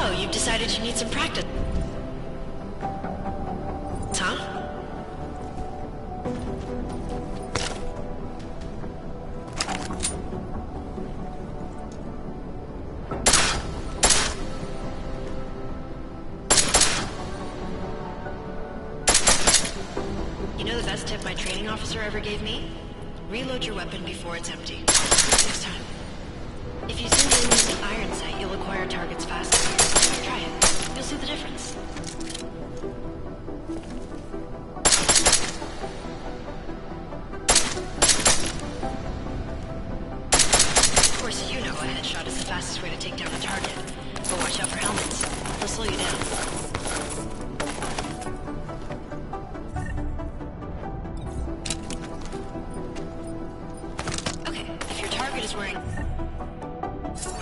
So, you've decided you need some practice, huh? You know the best tip my training officer ever gave me? Reload your weapon before it's empty. Next time. If you zoom in using iron sight, you'll acquire targets faster. Try it. You'll see the difference. Of course, you know a headshot is the fastest way to take down a target. But watch out for helmets. They'll slow you down. Is wearing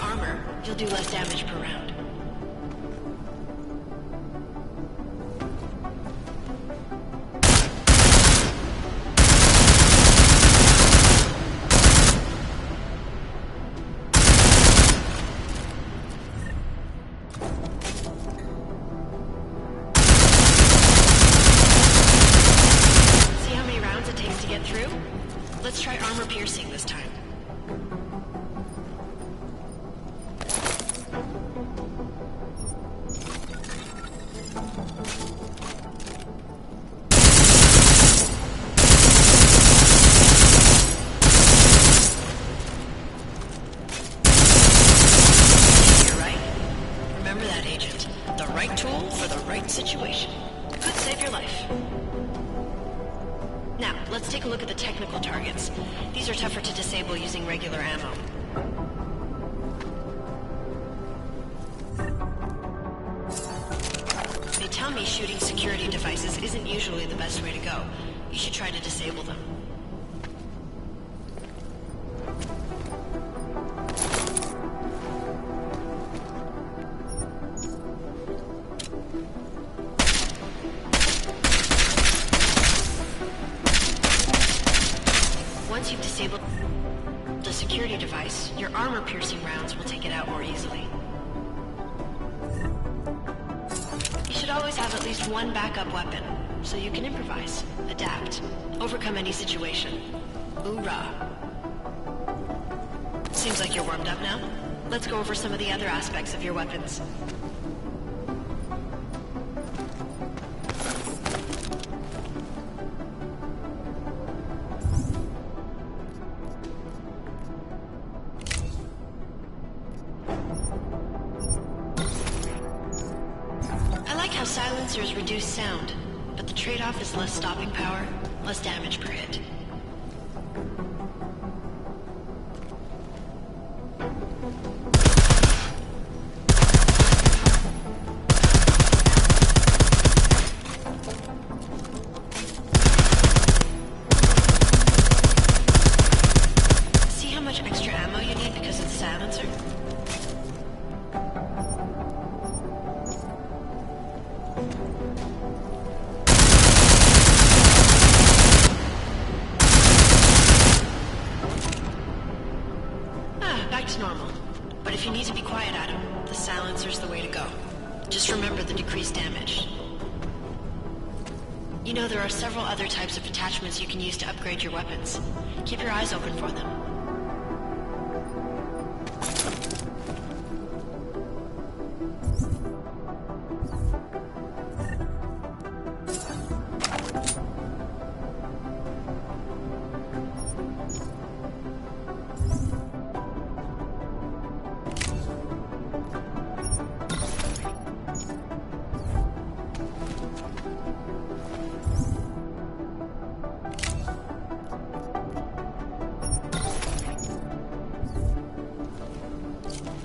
armor, you'll do less damage per round. See how many rounds it takes to get through? Let's try armor piercing this time. Situation. Could save your life. Now, let's take a look at the technical targets. These are tougher to disable using regular ammo. They tell me shooting security devices isn't usually the best way to go. You should try to disable them. Once you've disabled the security device, your armor-piercing rounds will take it out more easily. You should always have at least one backup weapon, so you can improvise, adapt, overcome any situation. Hoorah! Seems like you're warmed up now. Let's go over some of the other aspects of your weapons. Silencers reduce sound, but the trade-off is less stopping power, less damage per hit. See how much extra ammo you need because of the silencer? Back to normal. But if you need to be quiet, Adam, the silencer's the way to go. Just remember the decreased damage. You know, there are several other types of attachments you can use to upgrade your weapons. Keep your eyes open for them.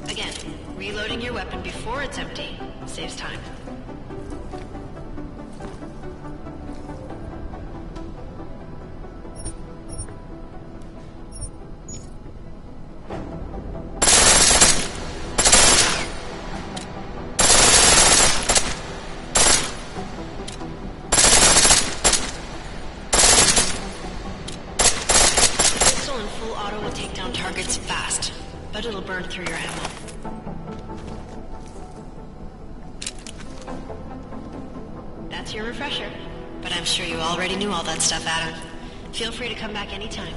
Again, reloading your weapon before it's empty saves time. Pistol in full auto will take down targets fast, but it'll burn through your ammo. That's your refresher. But I'm sure you already knew all that stuff, Adam. Feel free to come back anytime.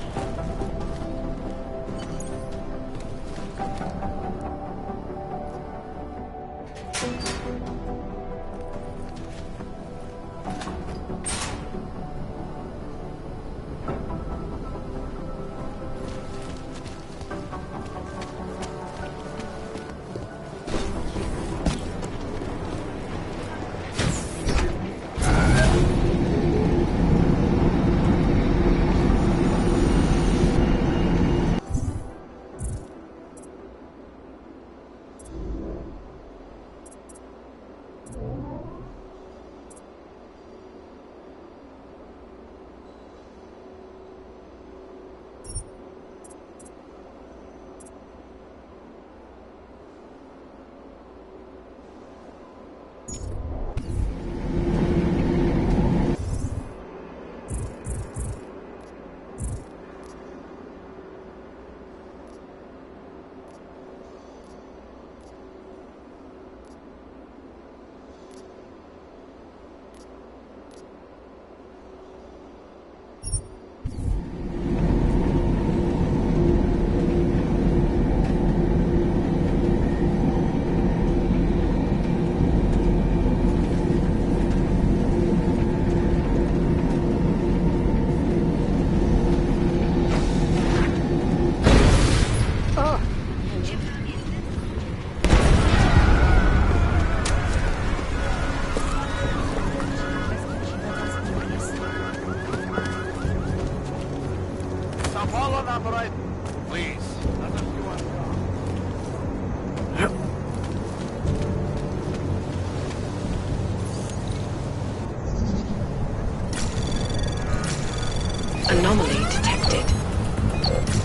Anomaly detected.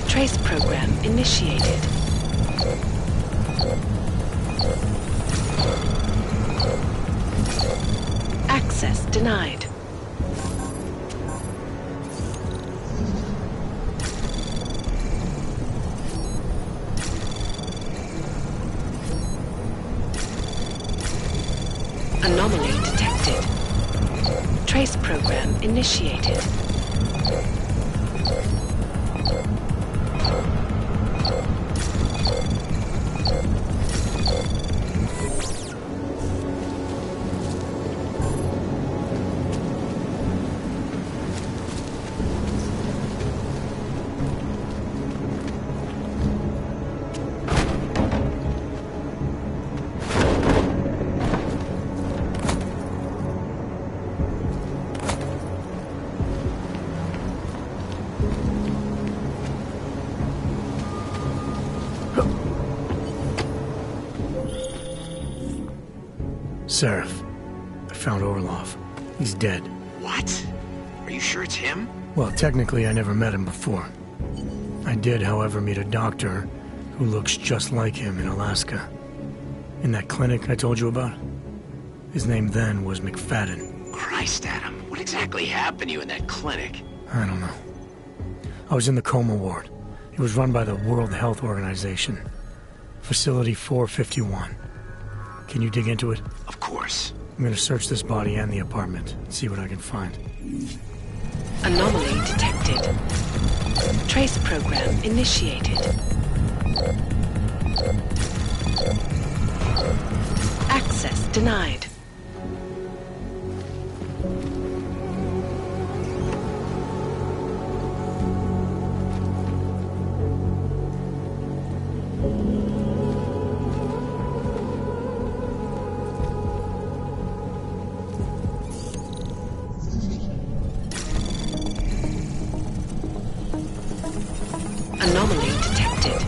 Trace program initiated. Access denied. Anomaly detected. Trace program initiated. Seraph, I found Orlov. He's dead. What? Are you sure it's him? Well, technically I never met him before. I did, however, meet a doctor who looks just like him in Alaska. In that clinic I told you about. His name then was McFadden. Christ, Adam. What exactly happened to you in that clinic? I don't know. I was in the coma ward. It was run by the World Health Organization. Facility 451. Can you dig into it? Of course. I'm gonna search this body and the apartment and see what I can find. Anomaly detected. Trace program initiated. Access denied. Anomaly detected.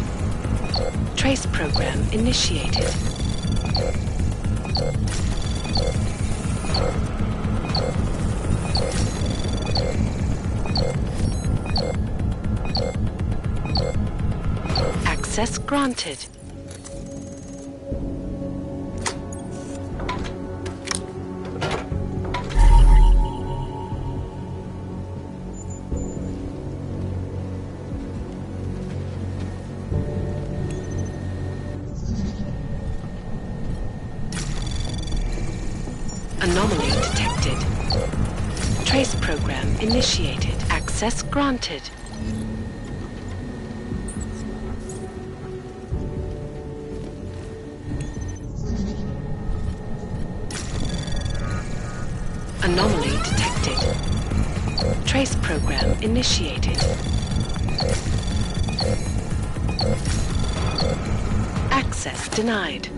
Trace program initiated. Access granted. Anomaly detected. Trace program initiated. Access granted. Anomaly detected. Trace program initiated. Access denied.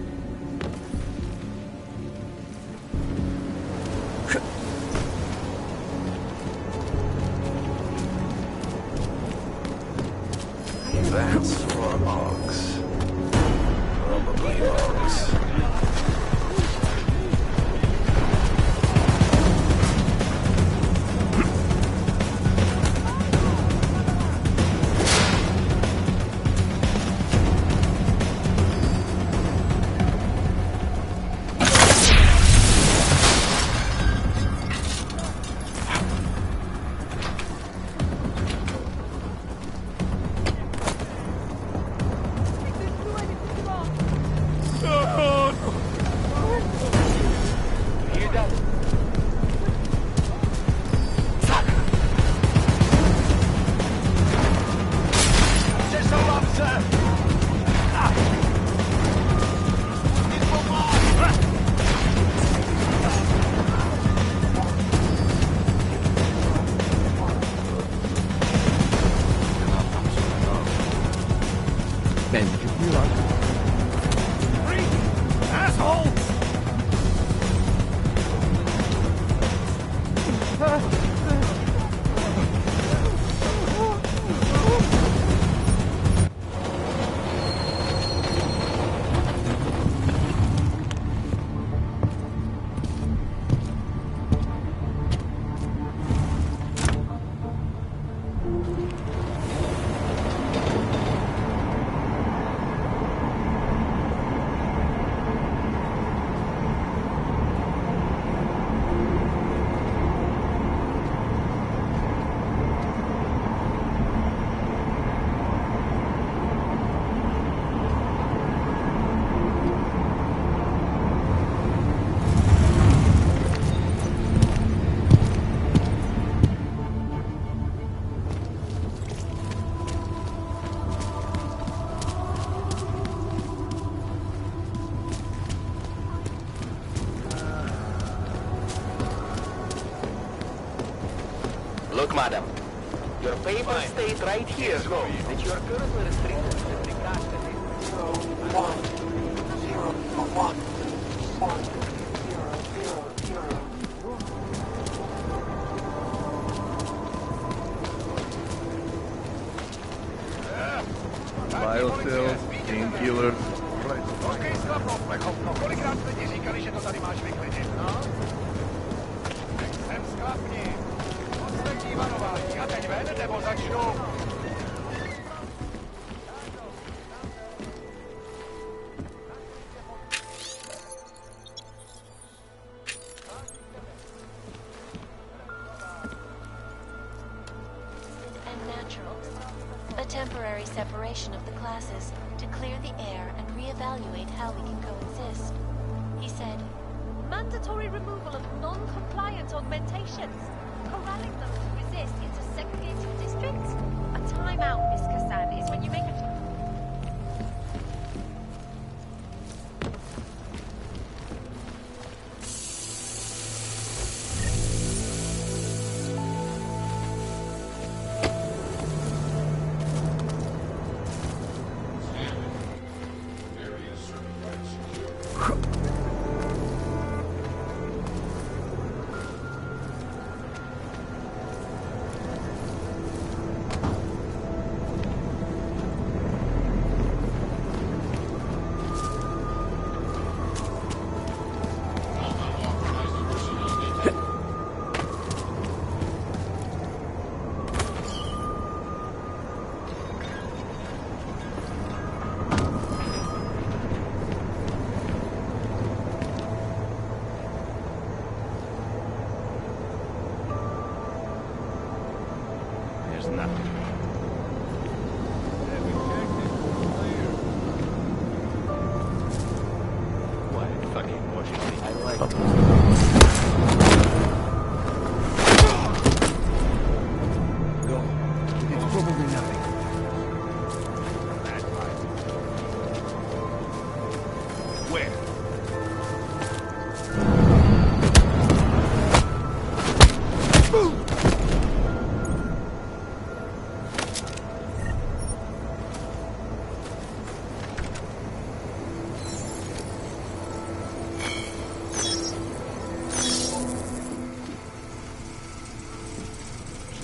That's for Ox. Probably Ox. Look, madam, your paper states right here that you are currently restricted to the cash that Biostills, painkillers. OK, sklapno, kolikrát jsme ti říkali, že to tady máš vyklidit, no? Teď sem sklapni. Poslední varování a teď ven, nebo začnu. A temporary separation of the classes to clear the air and reevaluate how we can coexist. He said, mandatory removal of non-compliant augmentations, corralling them to resist into segregated districts. A timeout, Miss Kassan, is when you make a...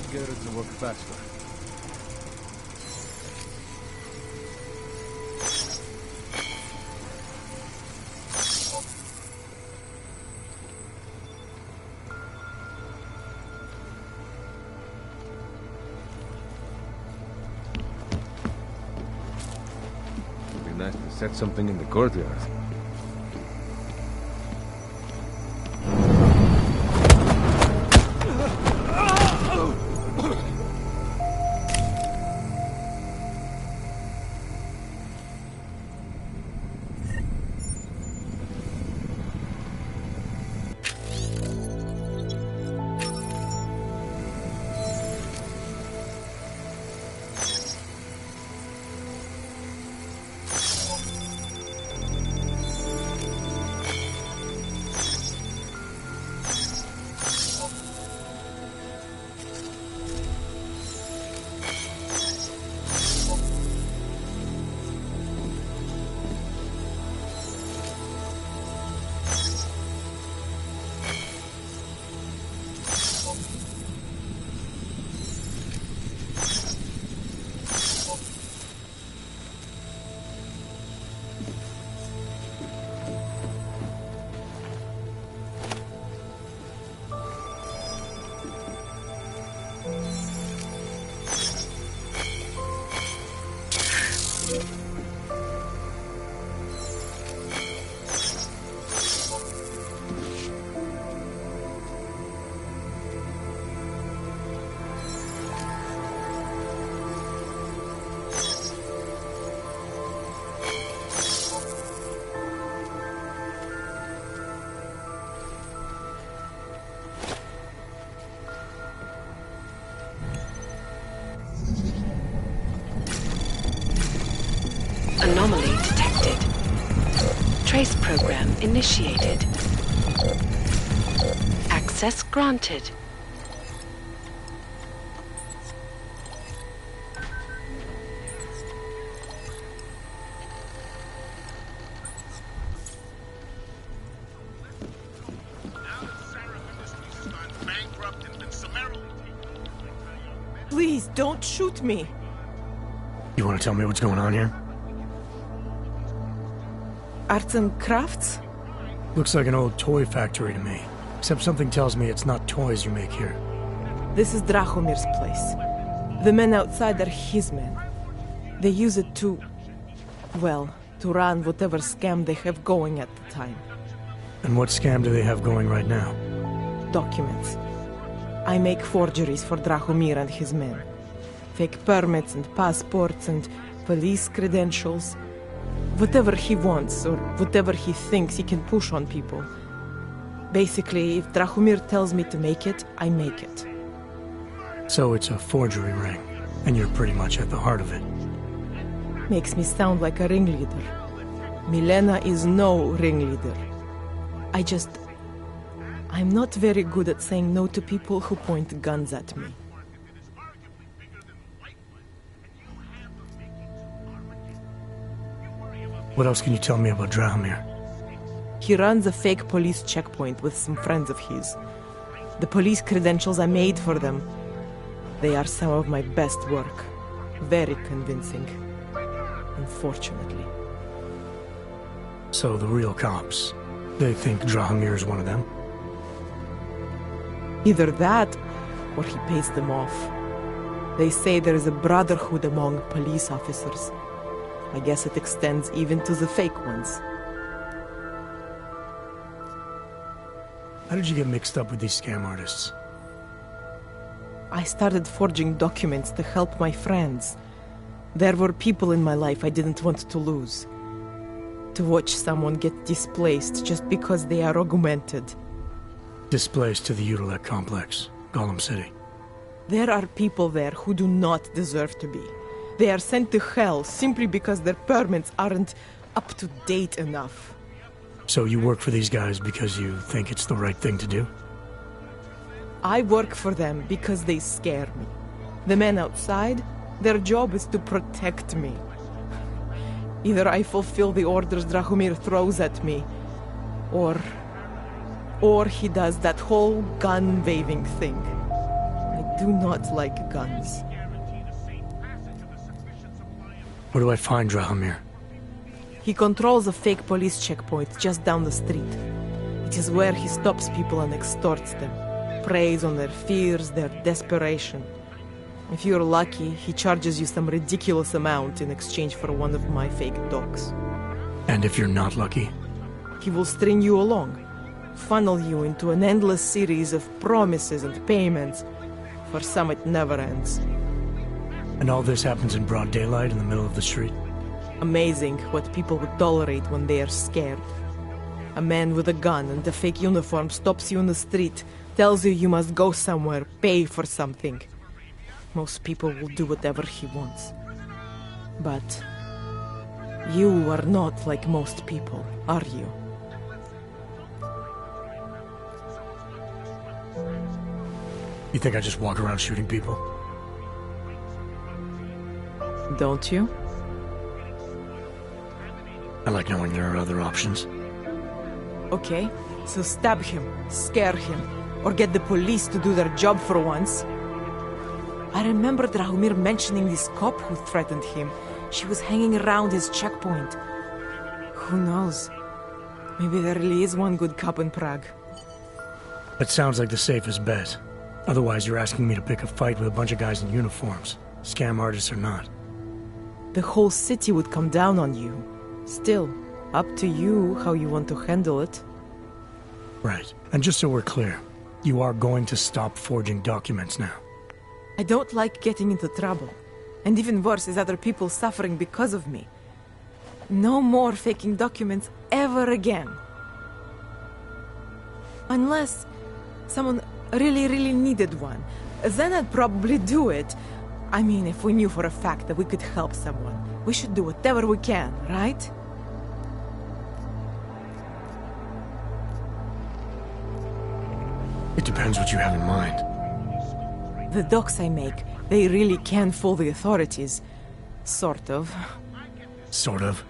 together to work faster. It'd be nice to set something in the courtyard. Anomaly detected. Trace program initiated. Access granted. Please, don't shoot me. You want to tell me what's going on here? Arts and crafts? Looks like an old toy factory to me. Except something tells me it's not toys you make here. This is Drahomir's place. The men outside are his men. They use it to... well, to run whatever scam they have going at the time. And what scam do they have going right now? Documents. I make forgeries for Drahomir and his men. Fake permits and passports and police credentials. Whatever he wants, or whatever he thinks he can push on people. Basically, if Drahomir tells me to make it, I make it. So it's a forgery ring, and you're pretty much at the heart of it. Makes me sound like a ringleader. Milena is no ringleader. I'm not very good at saying no to people who point guns at me. What else can you tell me about Drahomir? He runs a fake police checkpoint with some friends of his. The police credentials I made for them, they are some of my best work. Very convincing. Unfortunately. So the real cops, they think Drahomir is one of them? Either that, or he pays them off. They say there is a brotherhood among police officers. I guess it extends even to the fake ones. How did you get mixed up with these scam artists? I started forging documents to help my friends. There were people in my life I didn't want to lose. To watch someone get displaced just because they are augmented. Displaced to the Utilec complex, Golem City. There are people there who do not deserve to be. They are sent to hell simply because their permits aren't up to date enough. So you work for these guys because you think it's the right thing to do? I work for them because they scare me. The men outside, their job is to protect me. Either I fulfill the orders Drahomir throws at me, or he does that whole gun-waving thing. I do not like guns. Where do I find Drahomir? He controls a fake police checkpoint just down the street. It is where he stops people and extorts them. Preys on their fears, their desperation. If you're lucky, he charges you some ridiculous amount in exchange for one of my fake dogs. And if you're not lucky? He will string you along, funnel you into an endless series of promises and payments. For some, it never ends. And all this happens in broad daylight in the middle of the street? Amazing what people would tolerate when they are scared. A man with a gun and a fake uniform stops you in the street, tells you you must go somewhere, pay for something. Most people will do whatever he wants. But you are not like most people, are you? You think I just walk around shooting people? Don't you? I like knowing there are other options. Okay, so stab him, scare him, or get the police to do their job for once. I remember Drahomir mentioning this cop who threatened him. She was hanging around his checkpoint. Who knows? Maybe there really is one good cop in Prague. That sounds like the safest bet. Otherwise, you're asking me to pick a fight with a bunch of guys in uniforms, scam artists or not. The whole city would come down on you. Still, up to you how you want to handle it. Right. And just so we're clear, you are going to stop forging documents now. I don't like getting into trouble. And even worse is other people suffering because of me. No more faking documents ever again. Unless someone really needed one. Then I'd probably do it. I mean, if we knew for a fact that we could help someone, we should do whatever we can, right? It depends what you have in mind. The docs I make, they really can fool the authorities. Sort of. Sort of.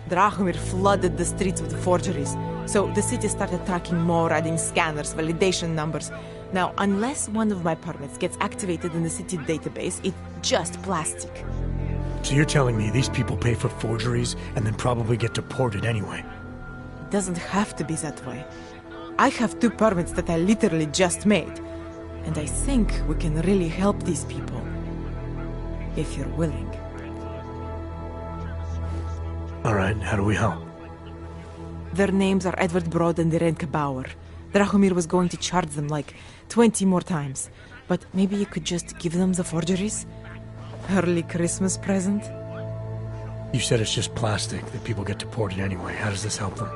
Drahomir flooded the streets with forgeries, so the city started tracking more, adding scanners, validation numbers. Now, unless one of my permits gets activated in the city database, it's just plastic. So you're telling me these people pay for forgeries and then probably get deported anyway? It doesn't have to be that way. I have 2 permits that I literally just made. And I think we can really help these people. If you're willing. Alright, how do we help? Their names are Edward Broad and Irenka Bauer. Drahomir was going to charge them like 20 more times. But maybe you could just give them the forgeries? Early Christmas present? You said it's just plastic, that people get deported anyway. How does this help them?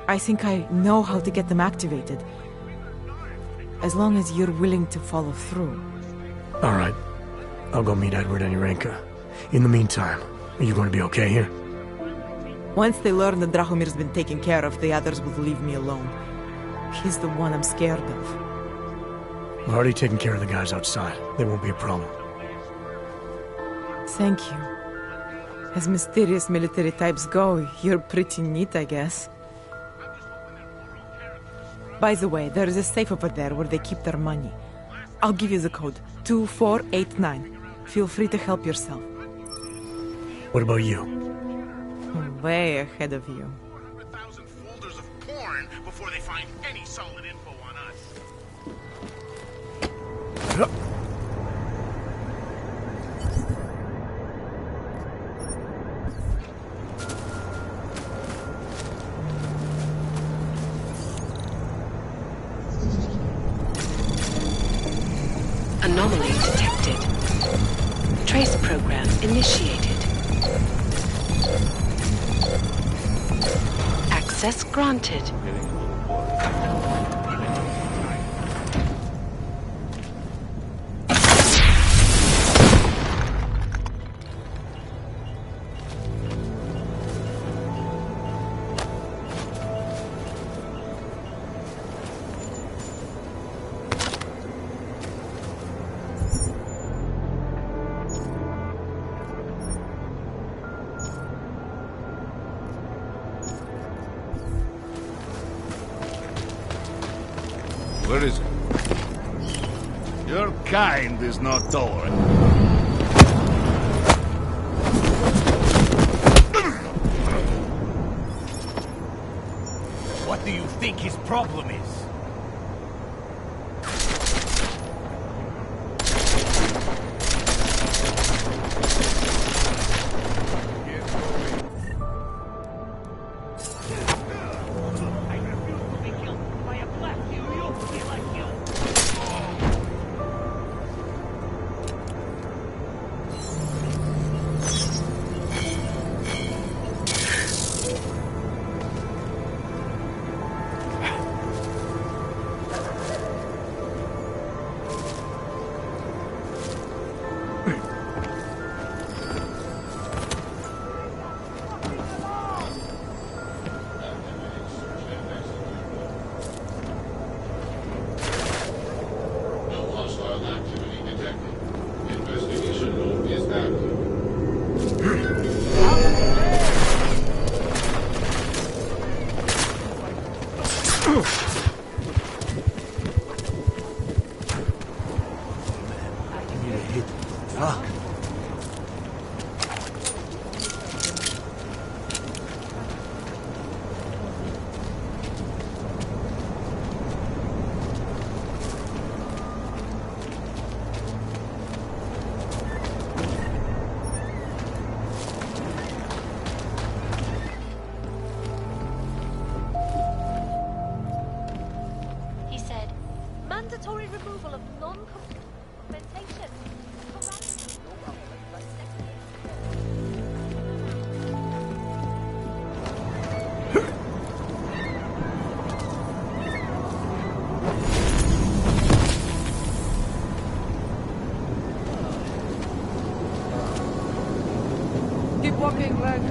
I think I know how to get them activated. As long as you're willing to follow through. Alright. I'll go meet Edward and Irenka. In the meantime, are you going to be okay here? Once they learn that Drahomir's been taken care of, the others will leave me alone. He's the one I'm scared of. I've already taken care of the guys outside. They won't be a problem. Thank you. As mysterious military types go, you're pretty neat, I guess. By the way, there is a safe over there where they keep their money. I'll give you the code. 2489. Feel free to help yourself. What about you? Way ahead of you. 100,000 folders of porn before they find any solid info on us. Anomaly detected. Trace program initiated. Access granted. Where is it? Your kind is not tolerant. What do you think his problem is? He said, mandatory removal of non-compensation. Keep walking, lad.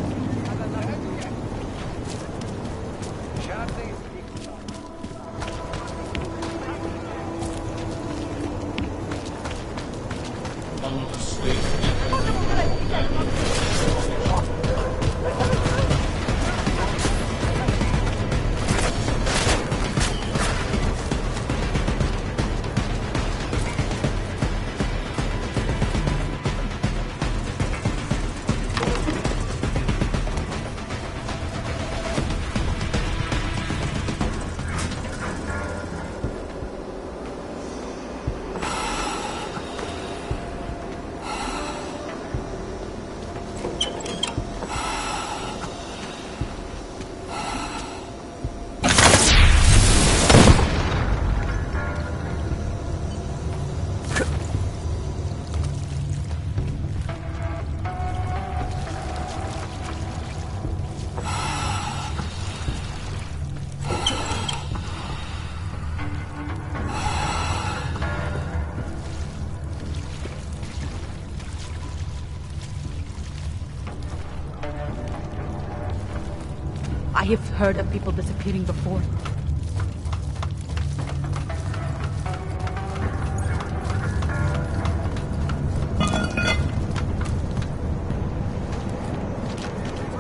I have heard of people disappearing before.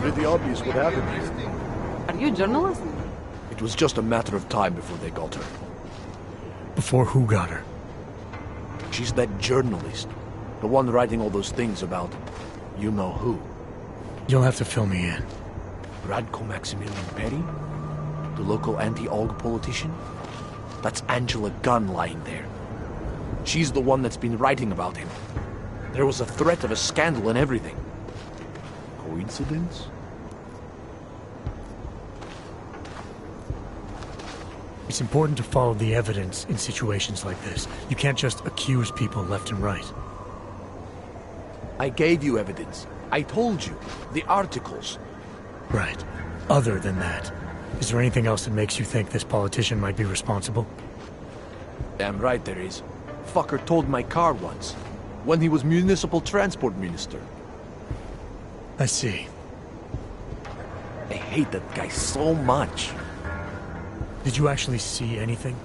Pretty obvious what happened here. Are you a journalist? It was just a matter of time before they got her. Before who got her? She's that journalist. The one writing all those things about you know who. You'll have to fill me in. Radko Maximilian Perry? The local anti-AUG politician? That's Angela Gunn lying there. She's the one that's been writing about him. There was a threat of a scandal and everything. Coincidence? It's important to follow the evidence in situations like this. You can't just accuse people left and right. I gave you evidence. I told you. The articles. Right. Other than that, is there anything else that makes you think this politician might be responsible? Damn right there is. Fucker towed my car once. When he was municipal transport minister. I see. I hate that guy so much. Did you actually see anything?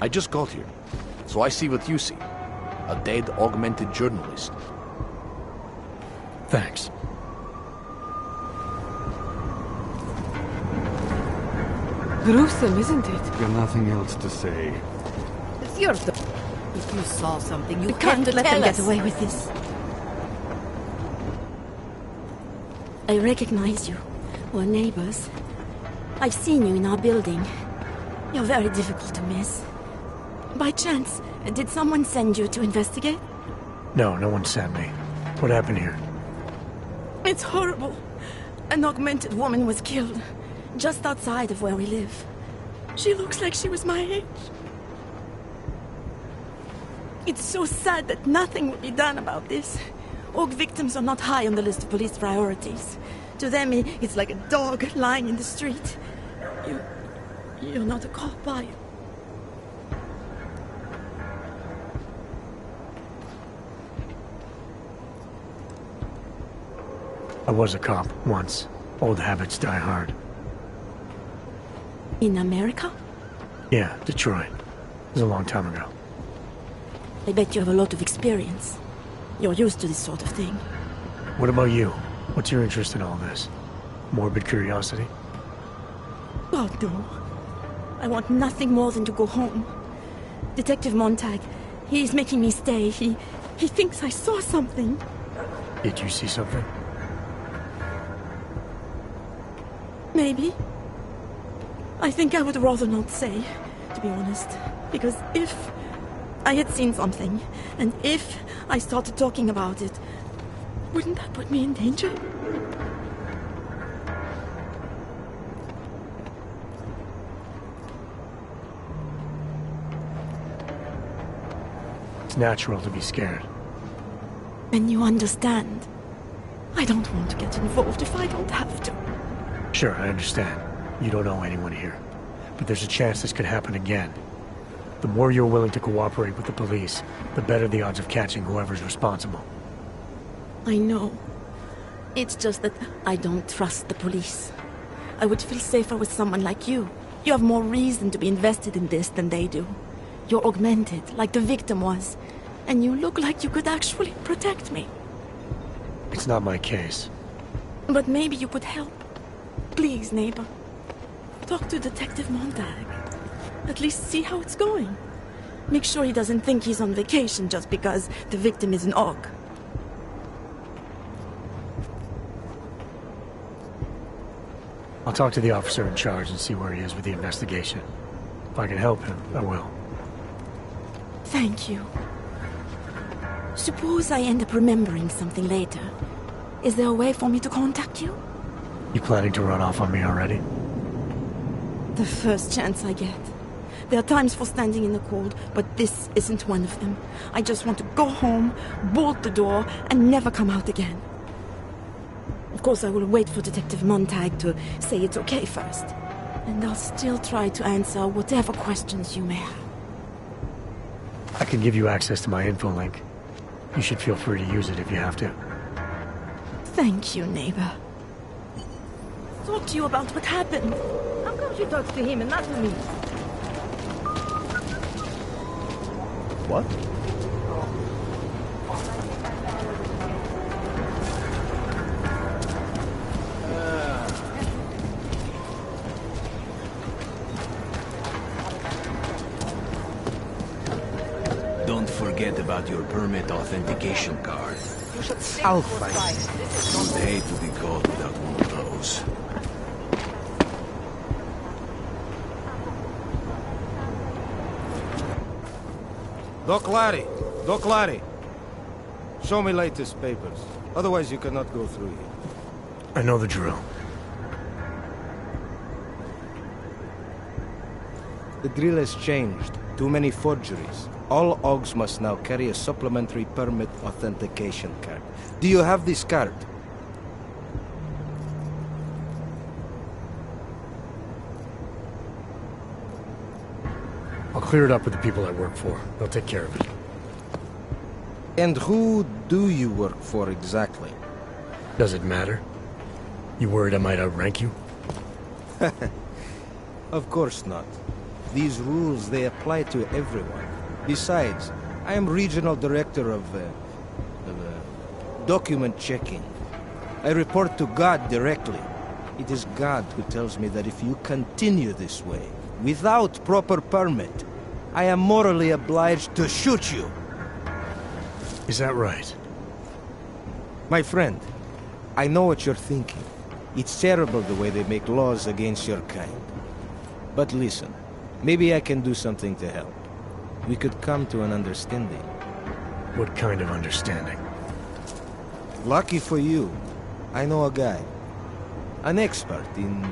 I just got here, so I see what you see. A dead, augmented journalist. Thanks. Gruesome, isn't it? Got nothing else to say. It's yours. If you saw something, you We can't let them get away with this. I recognize you. We're neighbors. I've seen you in our building. You're very difficult to miss. By chance, did someone send you to investigate? No, no one sent me. What happened here? It's horrible. An augmented woman was killed, just outside of where we live. She looks like she was my age. It's so sad that nothing will be done about this. Aug victims are not high on the list of police priorities. To them, it's like a dog lying in the street. You're not a cop, are you? I was a cop once. Old habits die hard. In America? Yeah, Detroit. It was a long time ago. I bet you have a lot of experience. You're used to this sort of thing. What about you? What's your interest in all this? Morbid curiosity? God, no. I want nothing more than to go home. Detective Montag, he's making me stay. He thinks I saw something. Did you see something? Maybe. I think I would rather not say, to be honest. Because if I had seen something, and if I started talking about it, wouldn't that put me in danger? It's natural to be scared. Then you understand. I don't want to get involved if I don't have to. Sure, I understand. You don't know anyone here. But there's a chance this could happen again. The more you're willing to cooperate with the police, the better the odds of catching whoever's responsible. I know. It's just that I don't trust the police. I would feel safer with someone like you. You have more reason to be invested in this than they do. You're augmented, like the victim was. And you look like you could actually protect me. It's not my case. But maybe you could help. Please, neighbor. Talk to Detective Montag. At least see how it's going. Make sure he doesn't think he's on vacation just because the victim is an aug. I'll talk to the officer in charge and see where he is with the investigation. If I can help him, I will. Thank you. Suppose I end up remembering something later. Is there a way for me to contact you? You planning to run off on me already? The first chance I get. There are times for standing in the cold, but this isn't one of them. I just want to go home, bolt the door, and never come out again. Of course, I will wait for Detective Montag to say it's okay first. And I'll still try to answer whatever questions you may have. I can give you access to my info link. You should feel free to use it if you have to. Thank you, neighbor. Talk to you about what happened. How come she talks to him and not to me? What? Don't forget about your permit authentication card. I'll find it. You'd hate to be caught without one of those. Doc Larry. Show me latest papers. Otherwise you cannot go through here. I know the drill. The drill has changed. Too many forgeries. All AUGs must now carry a supplementary permit authentication card. Do you have this card? I'll clear it up with the people I work for. They'll take care of it. And who do you work for exactly? Does it matter? You worried I might outrank you? Of course not. These rules, they apply to everyone. Besides, I am regional director of document checking. I report to God directly. It is God who tells me that if you continue this way, without proper permit, I am morally obliged to shoot you. Is that right? My friend, I know what you're thinking. It's terrible the way they make laws against your kind. But listen, maybe I can do something to help. We could come to an understanding. What kind of understanding? Lucky for you, I know a guy. An expert in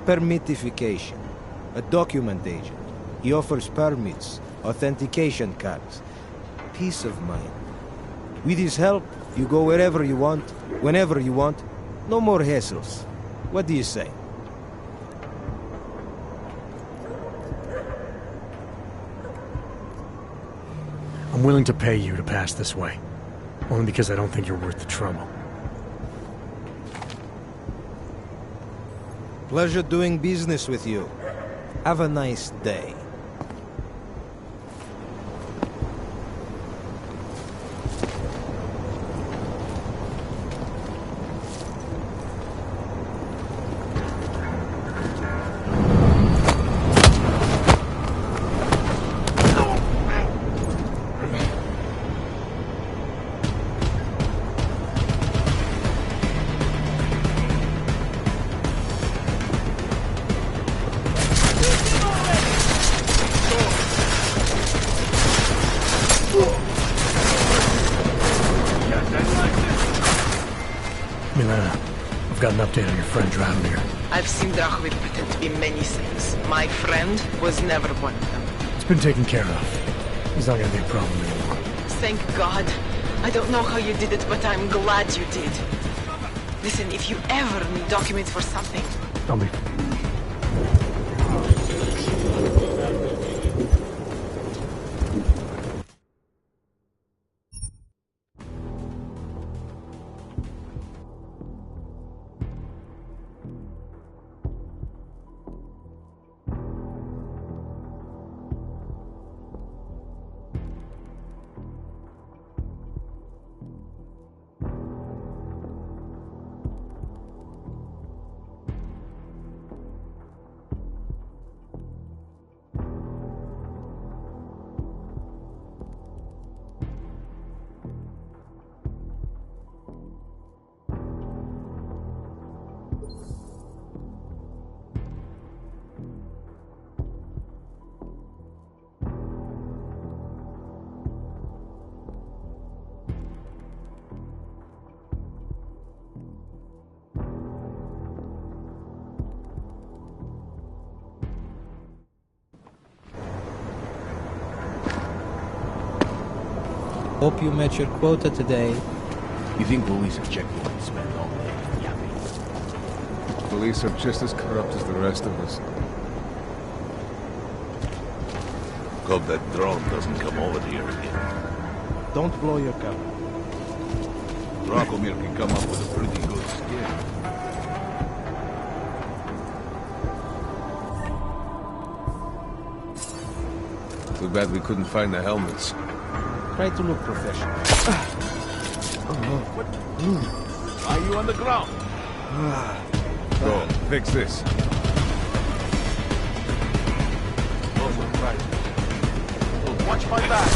permitification. A document agent. He offers permits, authentication cards. Peace of mind. With his help, you go wherever you want, whenever you want. No more hassles. What do you say? I'm willing to pay you to pass this way. Only because I don't think you're worth the trouble. Pleasure doing business with you. Have a nice day. Milena, I've got an update on your friend Drahomir. I've seen Drahomir pretend to be many things. My friend was never one of them. It's been taken care of. He's not gonna be a problem anymore. Thank God. I don't know how you did it, but I'm glad you did. Listen, if you ever need documents for something... I'll be... Hope you met your quota today. You think police have checked what we spent all day yapping? Police are just as corrupt as the rest of us. Hope that drone doesn't come over here again. Don't blow your cover. Drahomir can come up with a pretty good skin. Too bad we couldn't find the helmets. Try to look professional. Why are you on the ground? Go, fix this. Those are prizes. Look, watch my back.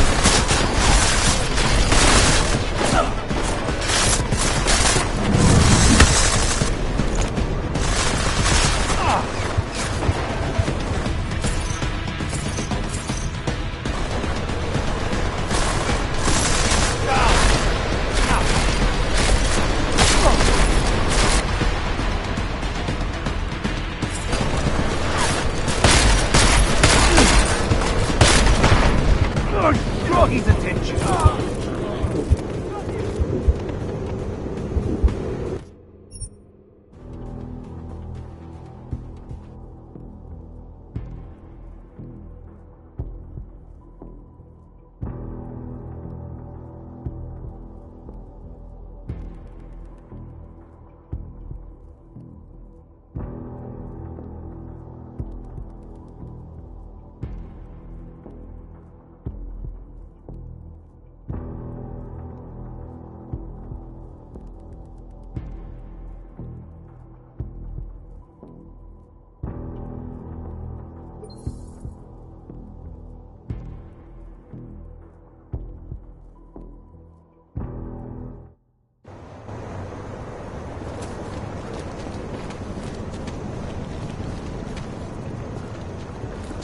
Draw his attention.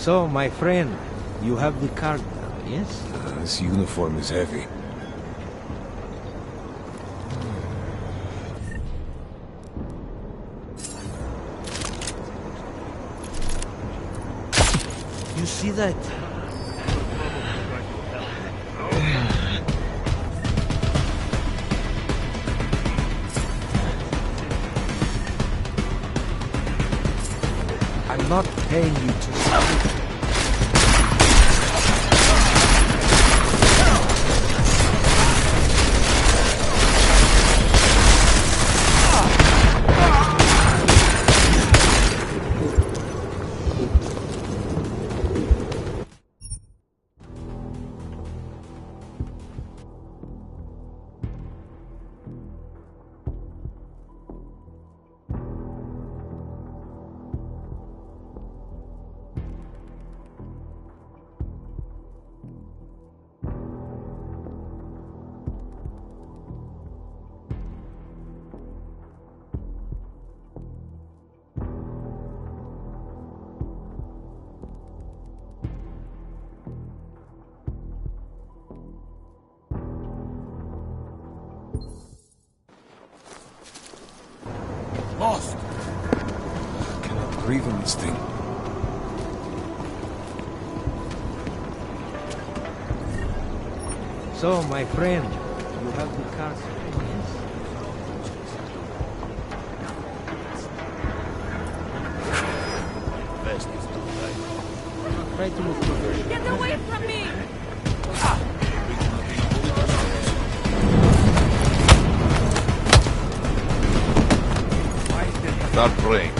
So, my friend, you have the card now, yes? This uniform is heavy. You see that? I'm not paying you to stop. Lost! I cannot breathe in this thing. So, my friend, you have the card now, yes? Try to move closer. Get away from me! Start praying.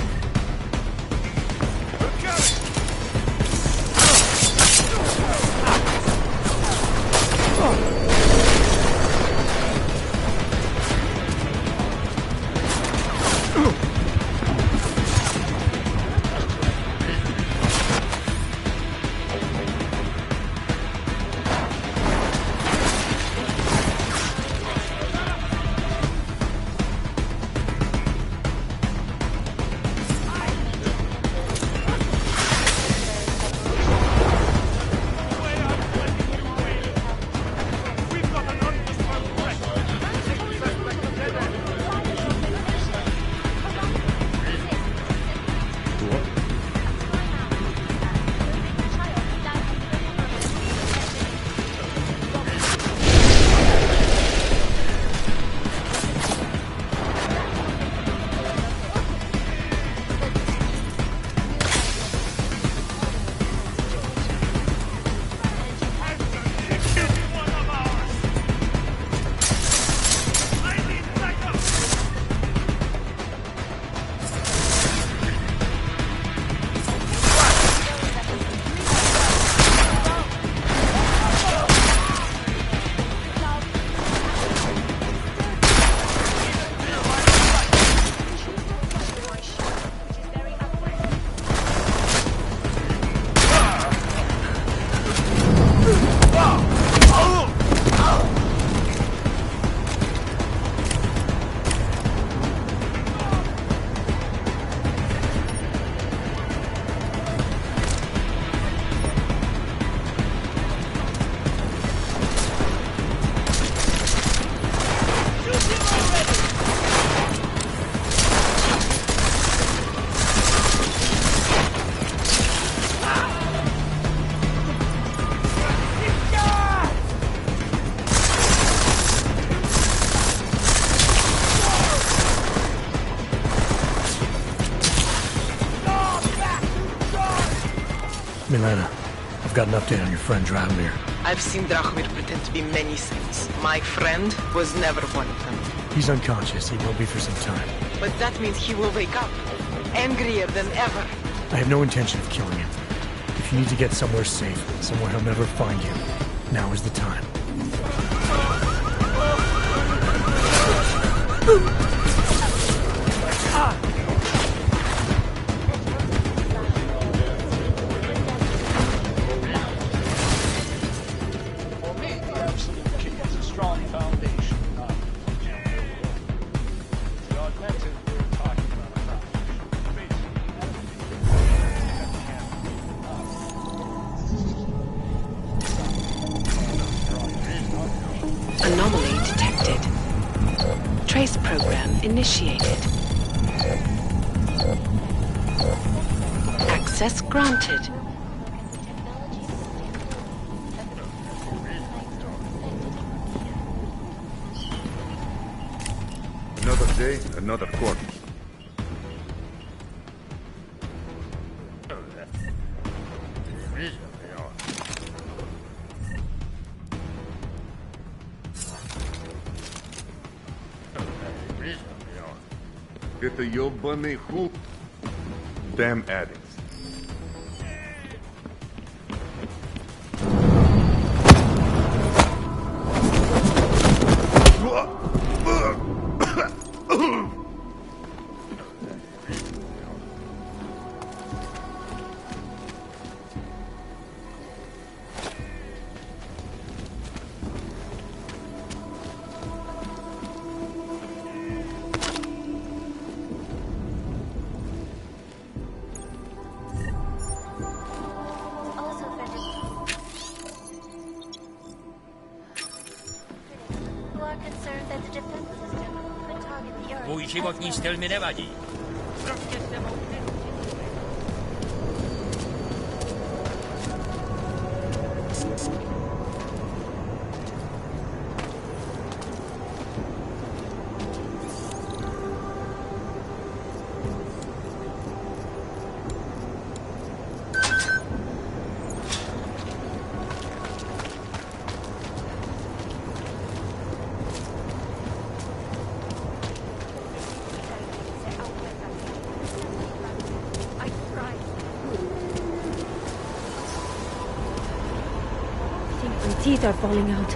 Milena, I've got an update on your friend Drahomir. I've seen Drahomir pretend to be many things. My friend was never one of them. He's unconscious. He will be for some time. But that means he will wake up, angrier than ever. I have no intention of killing him. If you need to get somewhere safe, somewhere he'll never find you, now is the time. trace program initiated. Access granted. Another day, another corpse. Это ёбаный хуй. Damn addicts. Můj životní styl mi nevadí. Teeth are falling out.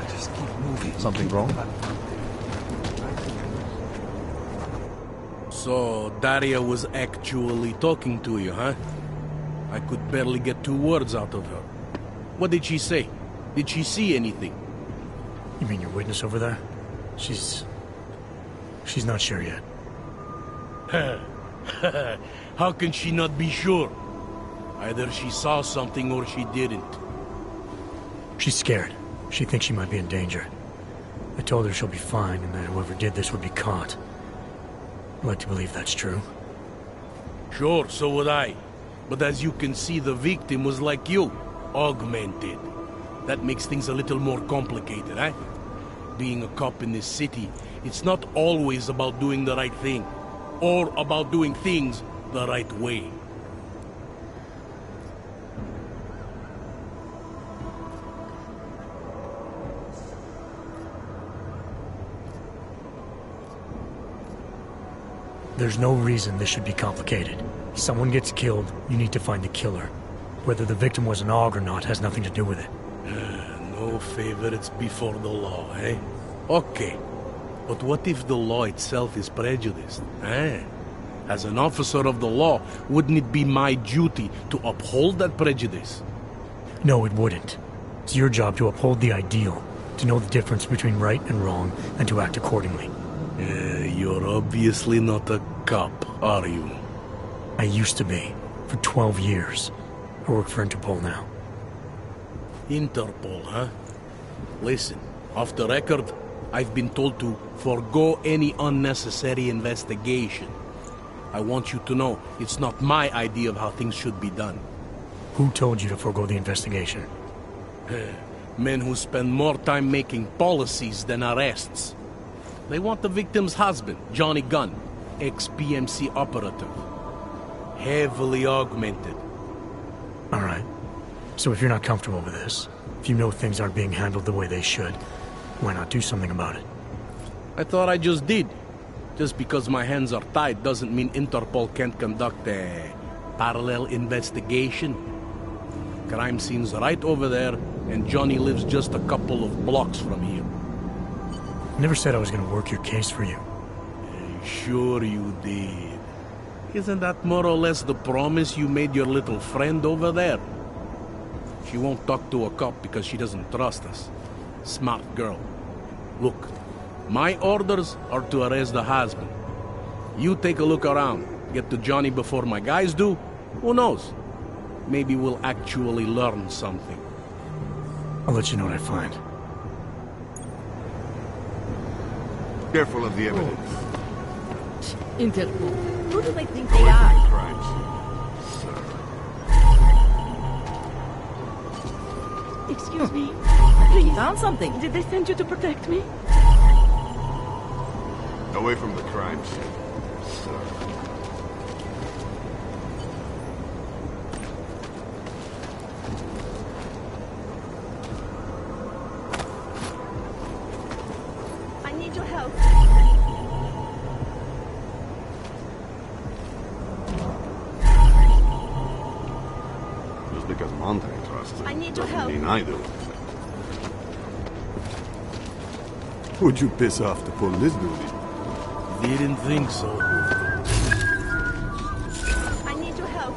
Just keep moving. Something wrong? So, Daria was actually talking to you, huh? I could barely get 2 words out of her. What did she say? Did she see anything? You mean your witness over there? She's not sure yet. How can she not be sure? Either she saw something or she didn't. She's scared. She thinks she might be in danger. I told her she'll be fine and that whoever did this would be caught. I'd like to believe that's true. Sure, so would I. But as you can see, the victim was like you, augmented. That makes things a little more complicated, eh? Being a cop in this city, it's not always about doing the right thing, or about doing things the right way. There's no reason this should be complicated. Someone gets killed, you need to find the killer. Whether the victim was an AUG or not has nothing to do with it. No favorites before the law, eh? Okay. But what if the law itself is prejudiced, eh? As an officer of the law, wouldn't it be my duty to uphold that prejudice? No, it wouldn't. It's your job to uphold the ideal, to know the difference between right and wrong, and to act accordingly. You're obviously not a cop, are you? I used to be, for 12 years. I work for Interpol now. Interpol, huh? Listen, off the record, I've been told to forego any unnecessary investigation. I want you to know it's not my idea of how things should be done. Who told you to forego the investigation? Men who spend more time making policies than arrests. They want the victim's husband, Johnny Gunn, ex-PMC operative. Heavily augmented. All right. So if you're not comfortable with this, if you know things aren't being handled the way they should, why not do something about it? I thought I just did. Just because my hands are tied doesn't mean Interpol can't conduct a parallel investigation. Crime scene's right over there, and Johnny lives just a couple of blocks from here. I never said I was going to work your case for you. Sure you did. Isn't that more or less the promise you made your little friend over there? She won't talk to a cop because she doesn't trust us. Smart girl. Look, my orders are to arrest the husband. You take a look around. Get to Johnny before my guys do. Who knows? Maybe we'll actually learn something. I'll let you know what I find. Careful of the evidence. Interpol. Who do they think they are? Crimes. Excuse me. Please. Found something. Did they send you to protect me? Away from the crimes, sir. I need your help. Just because Monte trusts him I need your doesn't help. mean I do. Would you piss off the police duty? Didn't think so. I need your help.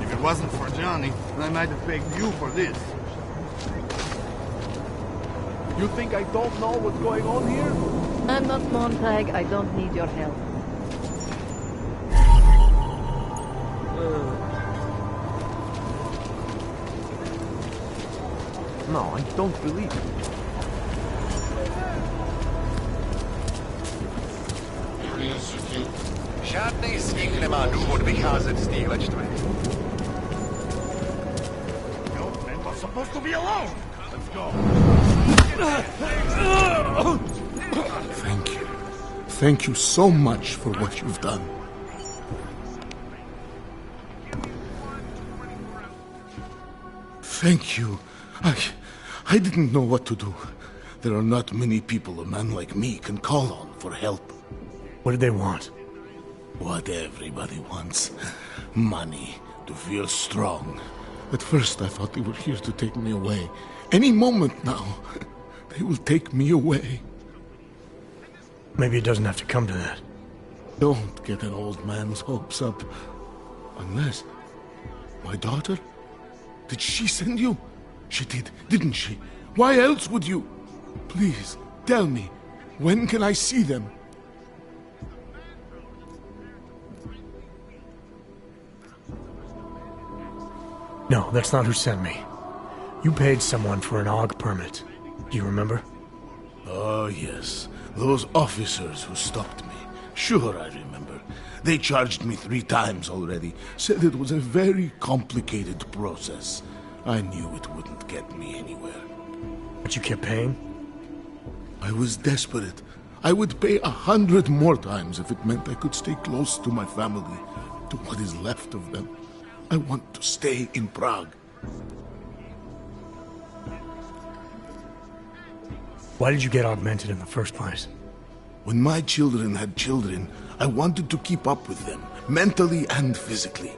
If it wasn't for Johnny, I might have begged you for this. You think I don't know what's going on here? I'm not Montag. I don't need your help. No, I don't believe it. Žádnej z nich nemá důvod vycházet z téhle čtvrti. No, man was supposed to be alone. Let's go. Thank you. Thank you so much for what you've done. Thank you. I didn't know what to do. There are not many people a man like me can call on for help. What did they want? What everybody wants. Money, to feel strong. At first I thought they were here to take me away. Any moment now, they will take me away. Maybe it doesn't have to come to that. Don't get an old man's hopes up. Unless... My daughter? Did she send you? She did, didn't she? Why else would you? Please, tell me. When can I see them? No, that's not who sent me. You paid someone for an AUG permit. Do you remember? Oh, yes. Those officers who stopped me. Sure, I remember. They charged me 3 times already. Said it was a very complicated process. I knew it wouldn't get me anywhere. But you kept paying? I was desperate. I would pay 100 more times if it meant I could stay close to my family, to what is left of them. I want to stay in Prague. Why did you get augmented in the first place? When my children had children, I wanted to keep up with them, mentally and physically.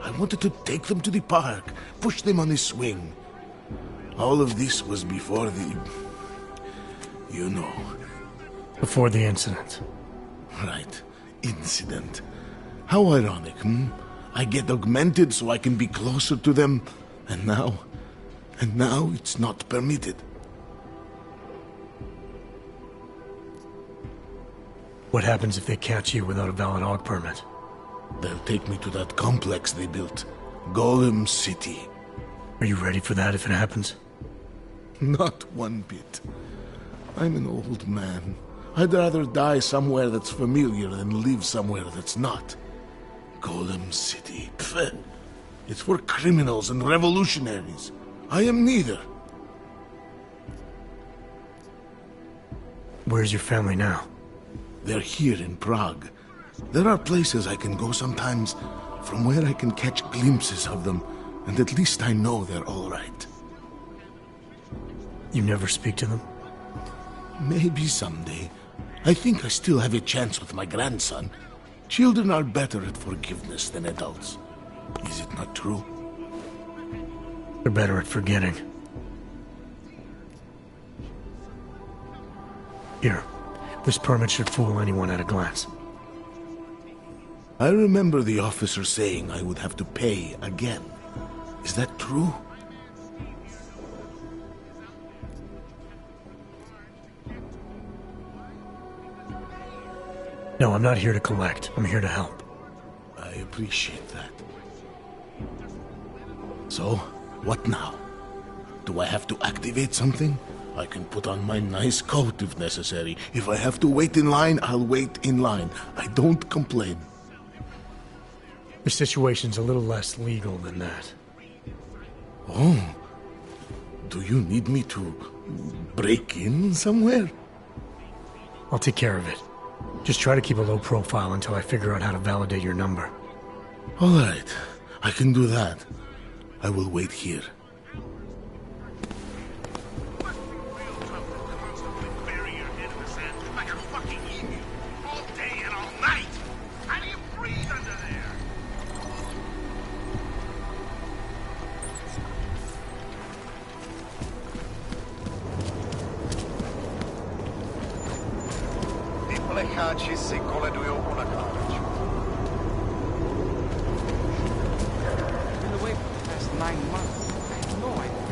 I wanted to take them to the park, push them on a swing. All of this was before the... you know. Before the incident. Right. Incident. How ironic, hmm? I get augmented so I can be closer to them, and now it's not permitted. What happens if they catch you without a valid AUG permit? They'll take me to that complex they built. Golem City. Are you ready for that if it happens? Not one bit. I'm an old man. I'd rather die somewhere that's familiar than live somewhere that's not. Golem City. Pfft. It's for criminals and revolutionaries. I am neither. Where's your family now? They're here in Prague. There are places I can go sometimes from where I can catch glimpses of them, and at least I know they're all right. You never speak to them? Maybe someday. I think I still have a chance with my grandson. Children are better at forgiveness than adults. Is it not true? They're better at forgetting. Here. This permit should fool anyone at a glance. I remember the officer saying I would have to pay again. Is that true? No, I'm not here to collect. I'm here to help. I appreciate that. So, what now? Do I have to activate something? I can put on my nice coat if necessary. If I have to wait in line, I'll wait in line. I don't complain. The situation's a little less legal than that. Oh. Do you need me to break in somewhere? I'll take care of it. Just try to keep a low profile until I figure out how to validate your number. All right. I can do that. I will wait here. Plecháči si koledujou u nakládačů. Been away for the past 9 months. I have no idea.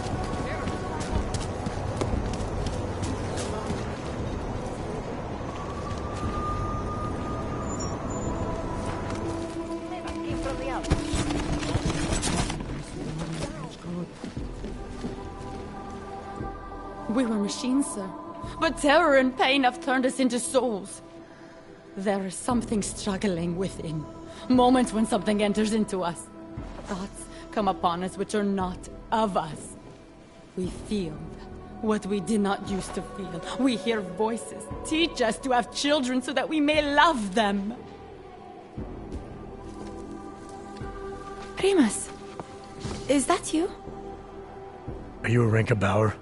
We were machines, sir. But terror and pain have turned us into souls. There is something struggling within. Moments when something enters into us. Thoughts come upon us which are not of us. We feel what we did not used to feel. We hear voices teach us to have children so that we may love them. Primus, is that you? Are you Arenka Bauer?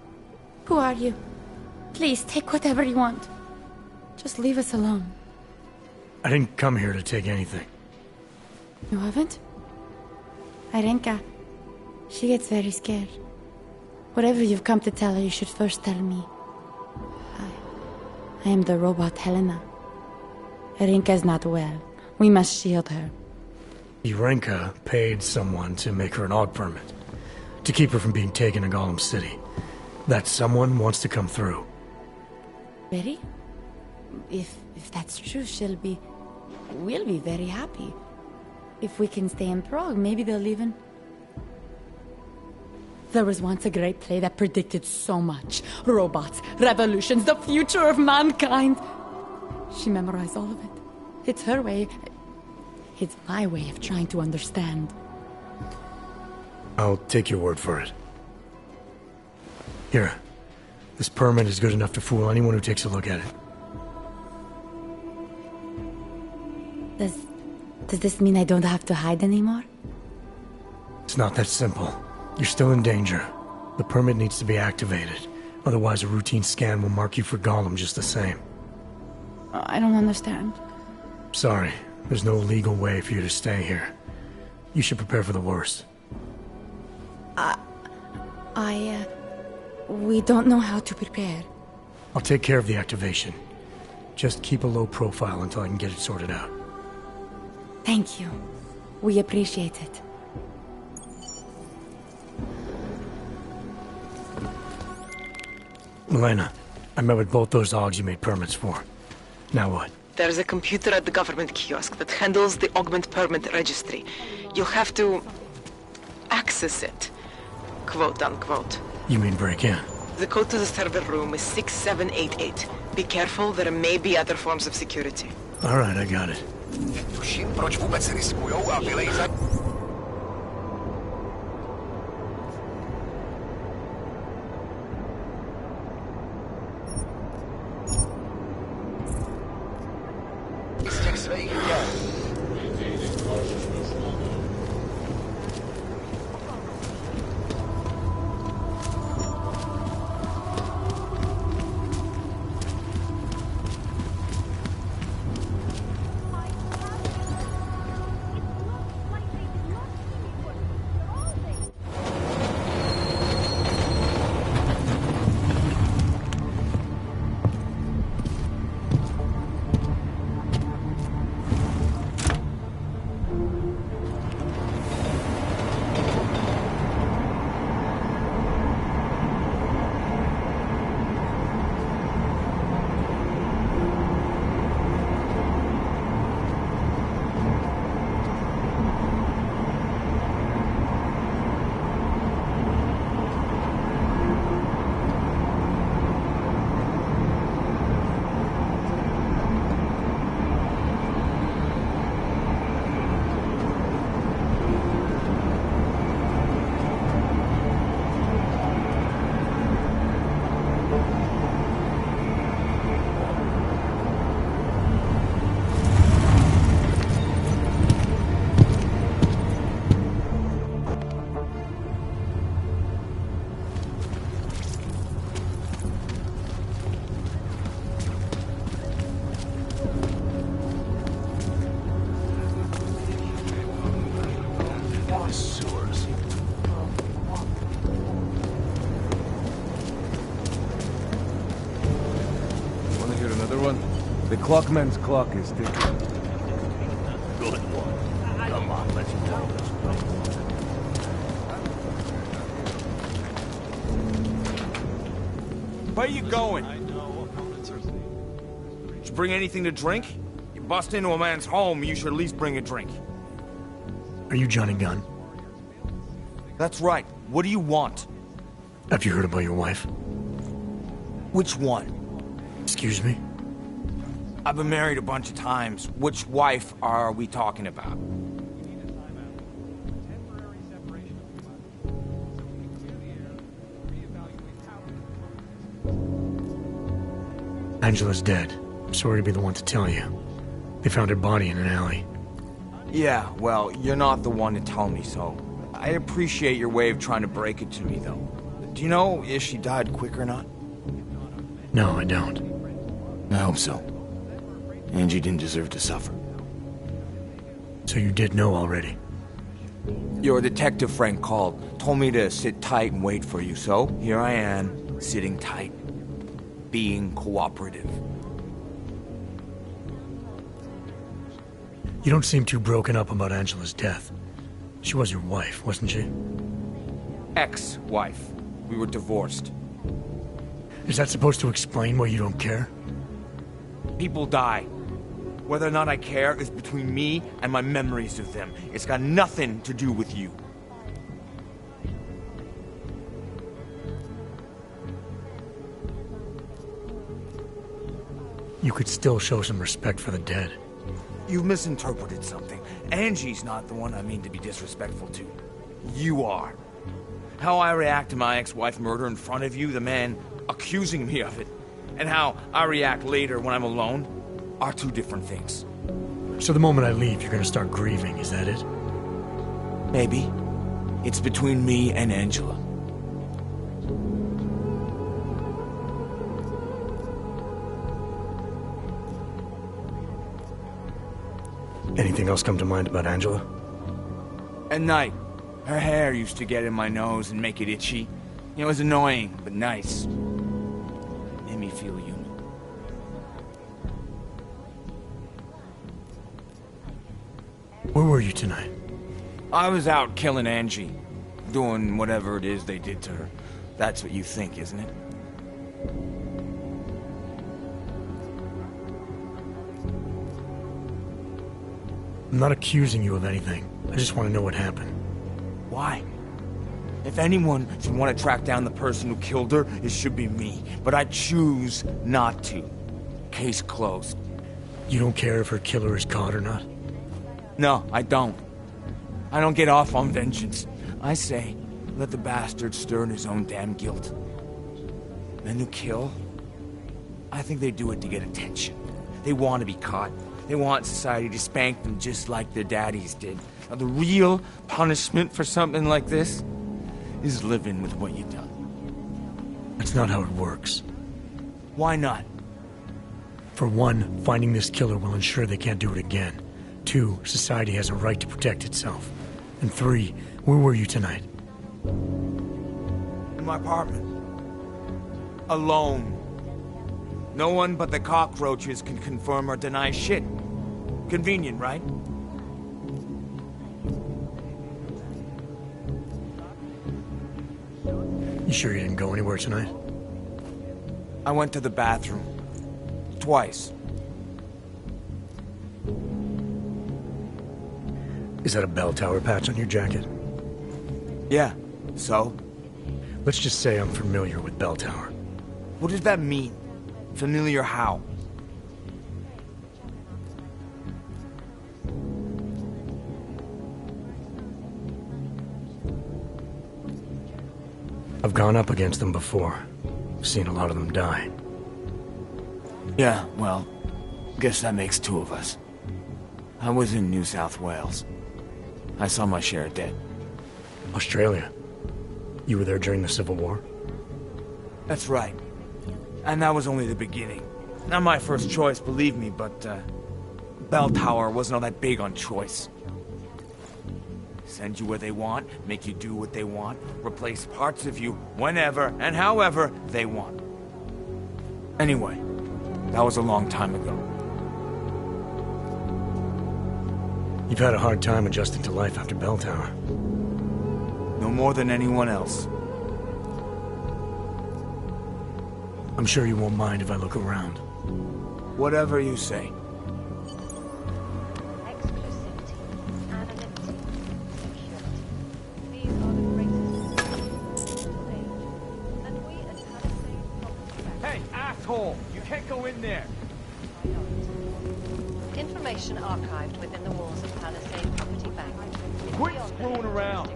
Who are you? Please, take whatever you want. Just leave us alone. I didn't come here to take anything. You haven't? Arenka, she gets very scared. Whatever you've come to tell her, you should first tell me. I am the robot Helena. Arenka is not well. We must shield her. Arenka paid someone to make her an AUG permit. To keep her from being taken to Golem City. That someone wants to come through. Really? If that's true, we'll be very happy. If we can stay in Prague, maybe they'll even... There was once a great play that predicted so much. Robots, revolutions, the future of mankind. She memorized all of it. It's her way. It's my way of trying to understand. I'll take your word for it. Here. This permit is good enough to fool anyone who takes a look at it. Does this mean I don't have to hide anymore? It's not that simple. You're still in danger. The permit needs to be activated. Otherwise, a routine scan will mark you for Golem just the same. I don't understand. Sorry. There's no legal way for you to stay here. You should prepare for the worst. We don't know how to prepare. I'll take care of the activation. Just keep a low profile until I can get it sorted out. Thank you. We appreciate it. Milena, I met with both those AUGs you made permits for. Now what? There's a computer at the government kiosk that handles the augment permit registry. You'll have to access it, quote unquote. You mean break in? The code to the server room is 6788. Be careful, there may be other forms of security. All right, I got it. Tuším, proč vůbec riskujou a vylejzají. Z těch svých děl. Clockman's clock is ticking. Good one. Come on, let's go. Where you going? Did you bring anything to drink? You bust into a man's home, you should at least bring a drink. Are you Johnny Gunn? That's right. What do you want? Have you heard about your wife? Which one? Excuse me? I've been married a bunch of times. Which wife are we talking about? Angela's dead. I'm sorry to be the one to tell you. They found her body in an alley. Yeah, well, you're not the one to tell me so. I appreciate your way of trying to break it to me, though. Do you know if she died quick or not? No, I don't. I hope so. Angie didn't deserve to suffer. So you did know already? Your detective friend called, told me to sit tight and wait for you, so here I am, sitting tight, being cooperative. You don't seem too broken up about Angela's death. She was your wife, wasn't she? Ex-wife. We were divorced. Is that supposed to explain why you don't care? People die. Whether or not I care is between me and my memories of them. It's got nothing to do with you. You could still show some respect for the dead. You've misinterpreted something. Angie's not the one I mean to be disrespectful to. You are. How I react to my ex-wife murder in front of you, the man accusing me of it, and how I react later when I'm alone, are two different things. So the moment I leave, you're gonna start grieving, is that it? Maybe. It's between me and Angela. Anything else come to mind about Angela? At night, her hair used to get in my nose and make it itchy. It was annoying, but nice. Made me feel human. Where were you tonight? I was out killing Angie. Doing whatever it is they did to her. That's what you think, isn't it? I'm not accusing you of anything. I just want to know what happened. Why? If anyone should want to track down the person who killed her, it should be me. But I choose not to. Case closed. You don't care if her killer is caught or not? No, I don't. I don't get off on vengeance. I say, let the bastard stir in his own damn guilt. Men who kill, I think they do it to get attention. They want to be caught. They want society to spank them just like their daddies did. Now, the real punishment for something like this is living with what you've done. That's not how it works. Why not? For one, finding this killer will ensure they can't do it again. 2, society has a right to protect itself. And 3, where were you tonight? In my apartment. Alone. No one but the cockroaches can confirm or deny shit. Convenient, right? You sure you didn't go anywhere tonight? I went to the bathroom. Twice. Is that a bell tower patch on your jacket? Yeah, so? Let's just say I'm familiar with bell tower. What does that mean? Familiar how? I've gone up against them before. Seen a lot of them die. Yeah, well, guess that makes 2 of us. I was in New South Wales. I saw my share of dead. Australia? You were there during the Civil War? That's right. And that was only the beginning. Not my first choice, believe me, but, Bell Tower wasn't all that big on choice. Send you where they want, make you do what they want, replace parts of you whenever and however they want. Anyway, that was a long time ago. You've had a hard time adjusting to life after Bell Tower. No more than anyone else. I'm sure you won't mind if I look around. Whatever you say. Exclusivity, anonymity, security. These are the greatest age. And we at Palisade Hey, asshole! You can't go in there! Information archived within the walls of Palisade Property Bank. Quit screwing around!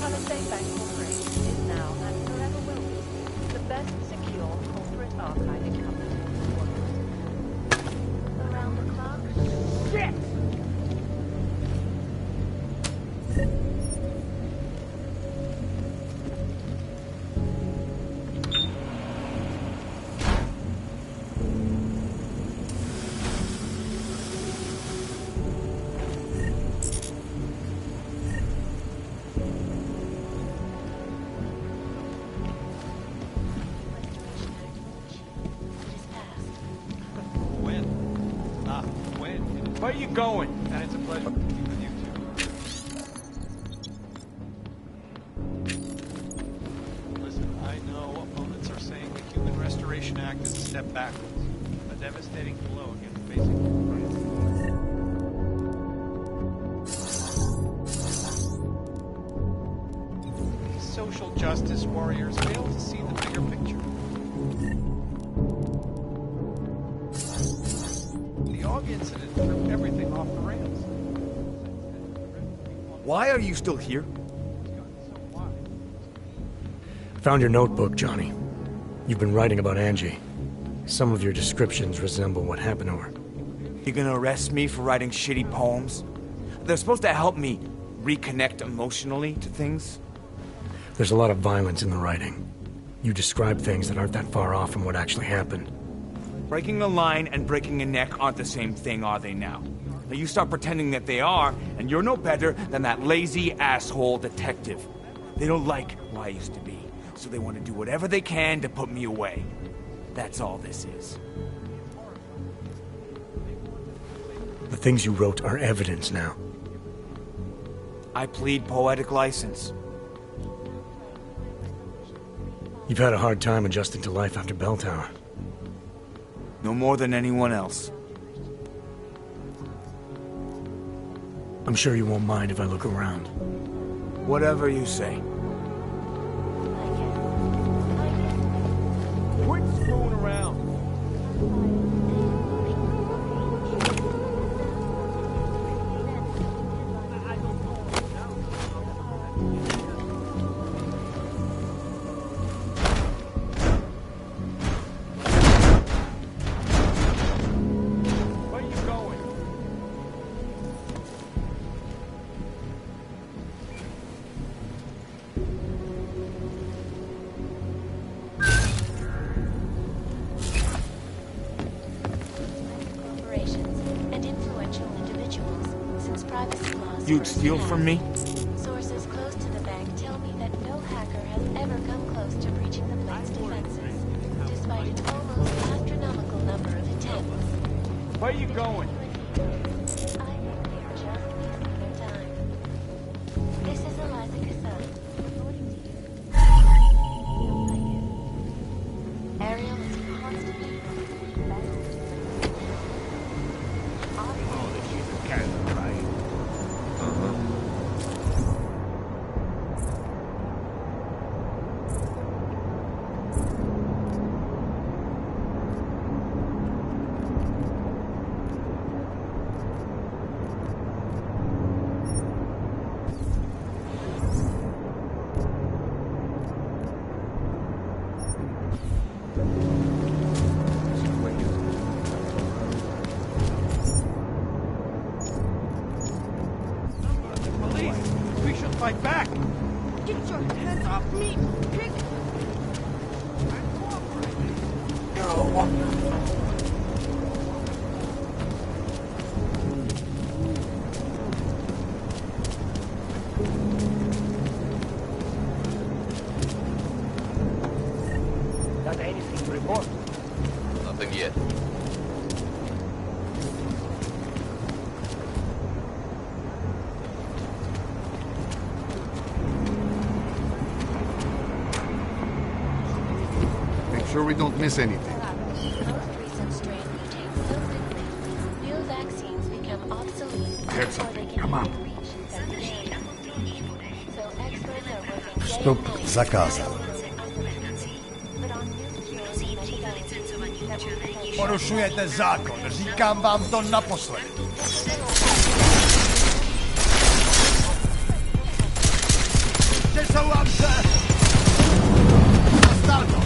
Palisade Bank Corporation is now and forever will be the best secure corporate archiving company in the world. Around the clock? Shit! Where are you going? And it's a pleasure to be with you too. Listen, I know opponents are saying the Human Restoration Act is a step backwards, a devastating blow against basic human rights. These social justice warriors fail to see the bigger picture. The Og incident threw everything off the rails. Why are you still here? Found your notebook, Johnny. You've been writing about Angie. Some of your descriptions resemble what happened to her. You gonna arrest me for writing shitty poems? They're supposed to help me reconnect emotionally to things. There's a lot of violence in the writing. You describe things that aren't that far off from what actually happened. Breaking a line and breaking a neck aren't the same thing, are they now? Now you stop pretending that they are, and you're no better than that lazy asshole detective. They don't like who I used to be, so they want to do whatever they can to put me away. That's all this is. The things you wrote are evidence now. I plead poetic license. You've had a hard time adjusting to life after Bell Tower. No more than anyone else. I'm sure you won't mind if I look around. Whatever you say. Quit screwing around. You'd steal from me? Sources close to the bank tell me that no hacker has ever come close to breaching the bank's defenses, despite its almost astronomical number of attempts. Where are you going? I think they are just wasting their time. This is Eliza Cassan, reporting to you. Ariel is constantly Fight back! Get your hands off me, pig! Got anything to report? Nothing yet. sure we don't miss anything. Most recent strain mutates so quickly, new vaccines become obsolete I heard before something. they can Come on. even reach infected areas. So experts are working day Vstup and night zakázán. but on new strains that will Porušujete zákon, říkám vám to naposledy. Přesouvám se! Nastal to!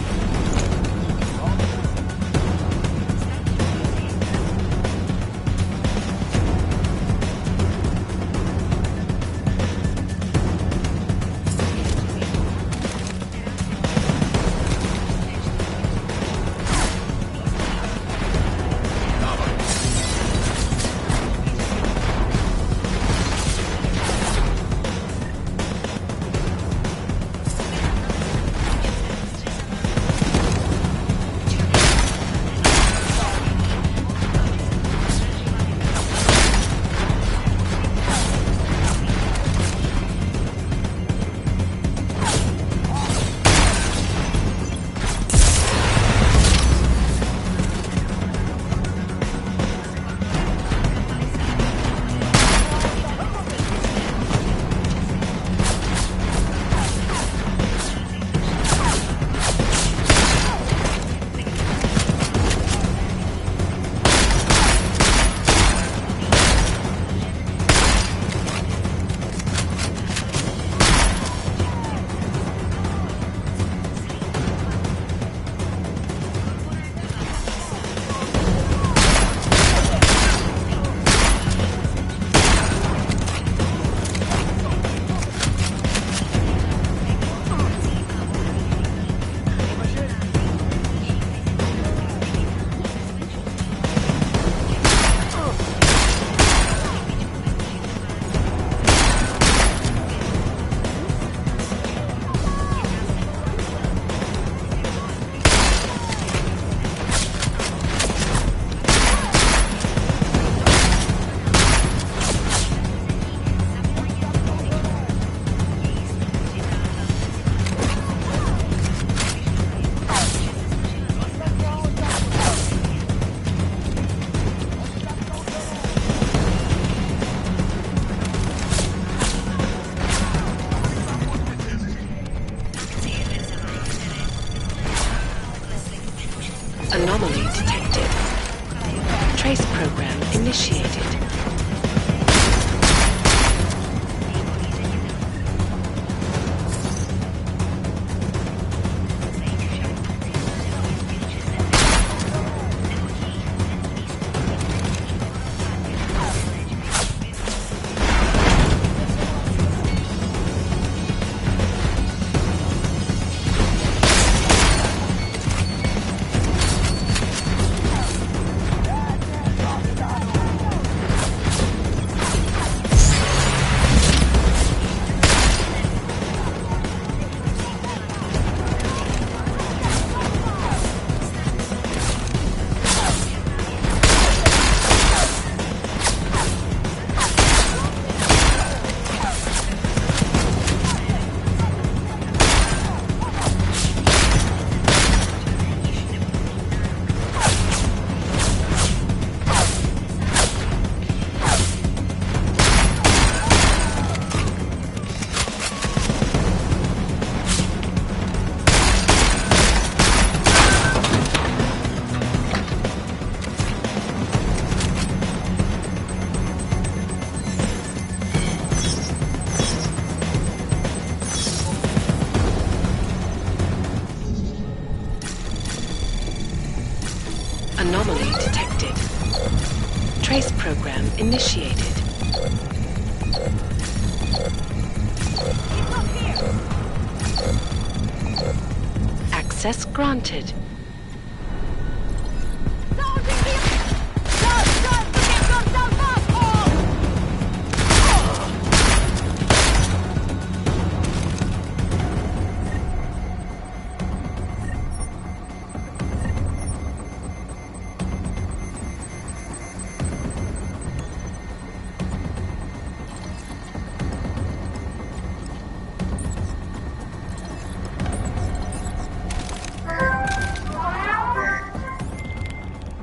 Anomaly detected. Trace program initiated. Anomaly detected. Trace program initiated. Access granted.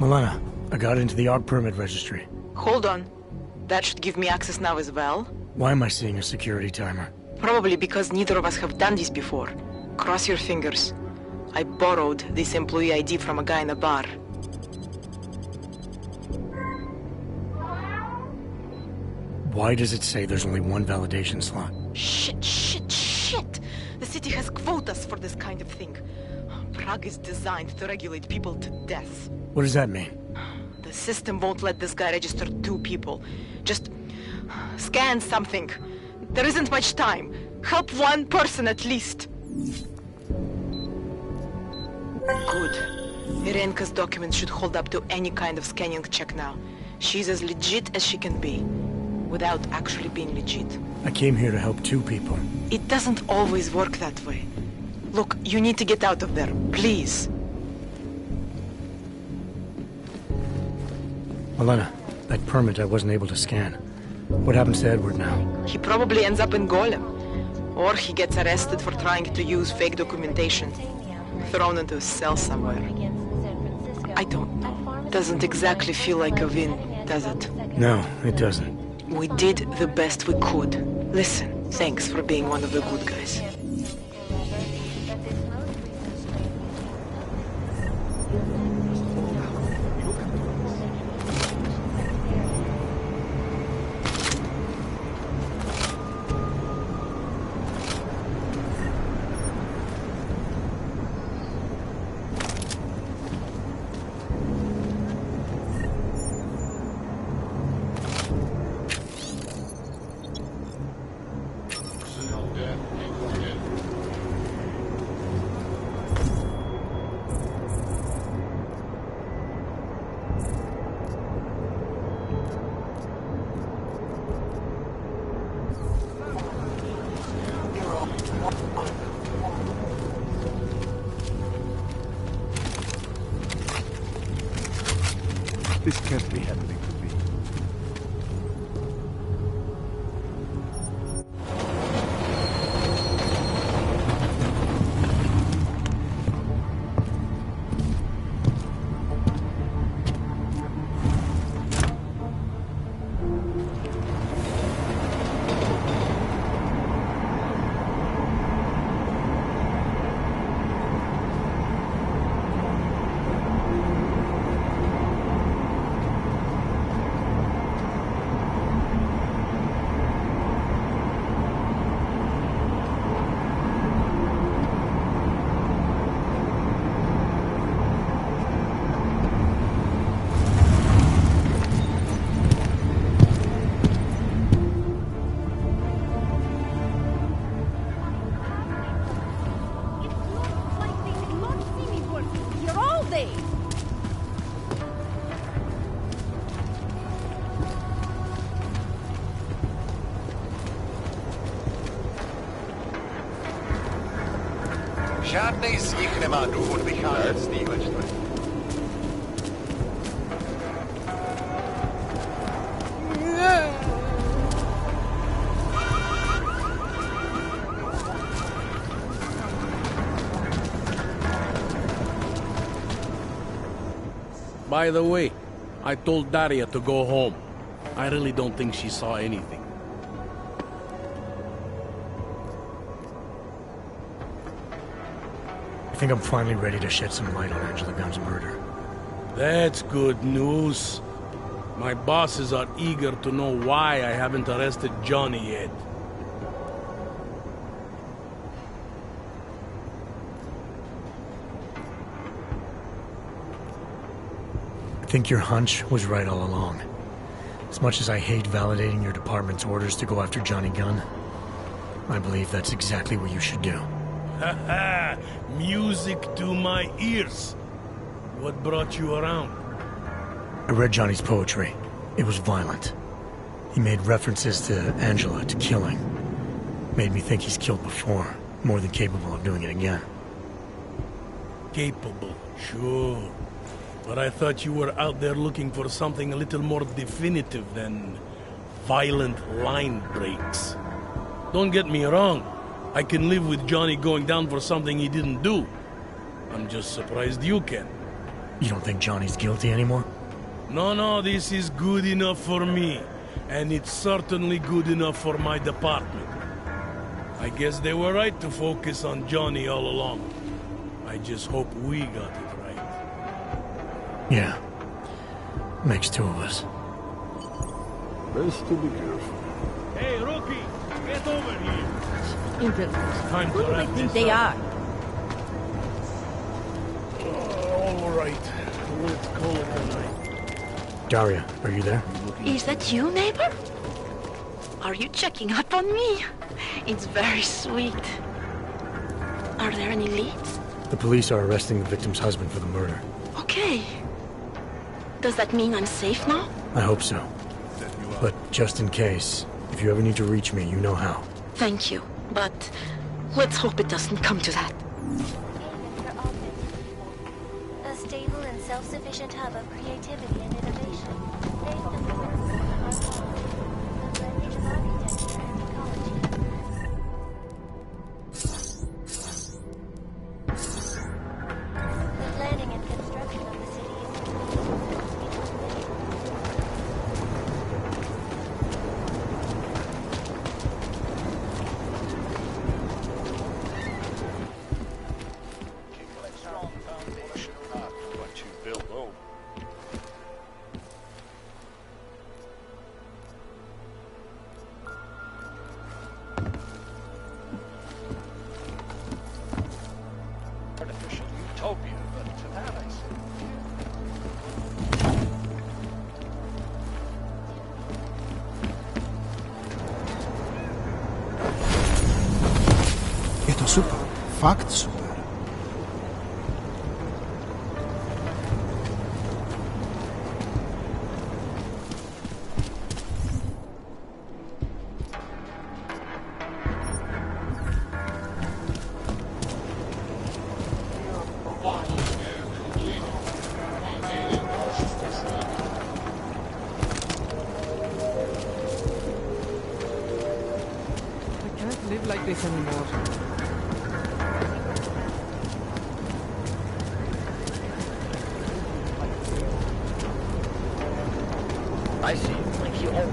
Elena, I got into the ARC permit registry. Hold on. That should give me access now as well. Why am I seeing a security timer? Probably because neither of us have done this before. Cross your fingers. I borrowed this employee ID from a guy in a bar. Why does it say there's only one validation slot? Shit! The city has quotas for this kind of thing. Prague is designed to regulate people to death. What does that mean? The system won't let this guy register 2 people. Just scan something. There isn't much time. Help 1 person at least. Good. Irenka's documents should hold up to any kind of scanning check now. She's as legit as she can be, without actually being legit. I came here to help 2 people. It doesn't always work that way. Look, you need to get out of there, please. Elena, that permit I wasn't able to scan. What happens to Edward now? He probably ends up in Golem. Or he gets arrested for trying to use fake documentation. Thrown into a cell somewhere. I don't know. Doesn't exactly feel like a win, does it? No, it doesn't. We did the best we could. Listen, thanks for being one of the good guys. This can't be happening to me. Žádnej z nich nemá důvod vycházet z téhle čtvrti. By the way, I told Daria to go home. I really don't think she saw anything. I think I'm finally ready to shed some light on Angela Gunn's murder. That's good news. My bosses are eager to know why I haven't arrested Johnny yet. I think your hunch was right all along. As much as I hate validating your department's orders to go after Johnny Gunn, I believe that's exactly what you should do. Haha! Music to my ears. What brought you around? I read Johnny's poetry. It was violent. He made references to Angela, to killing. Made me think he's killed before, more than capable of doing it again. Capable, sure. But I thought you were out there looking for something a little more definitive than violent line breaks. Don't get me wrong. I can live with Johnny going down for something he didn't do. I'm just surprised you can. You don't think Johnny's guilty anymore? No, this is good enough for me. And it's certainly good enough for my department. I guess they were right to focus on Johnny all along. I just hope we got it right. Yeah. Makes two of us. Best to be careful. Hey, rookie! Get over here! Interesting. Who do they think they are? All right. Let's call it a night. Daria, are you there? Is that you, neighbor? Are you checking up on me? It's very sweet. Are there any leads? The police are arresting the victim's husband for the murder. Okay. Does that mean I'm safe now? I hope so. But just in case, if you ever need to reach me, you know how. Thank you, but let's hope it doesn't come to that. A stable and self-sufficient hub of creativity and innovation, based on the principles of our law, the blending of architecture and ecology. The planning and construction of the city is complete. Artificial utopia, but to that I say. Je to super. Fakt super. I can't live like this anymore. I see. Like you all.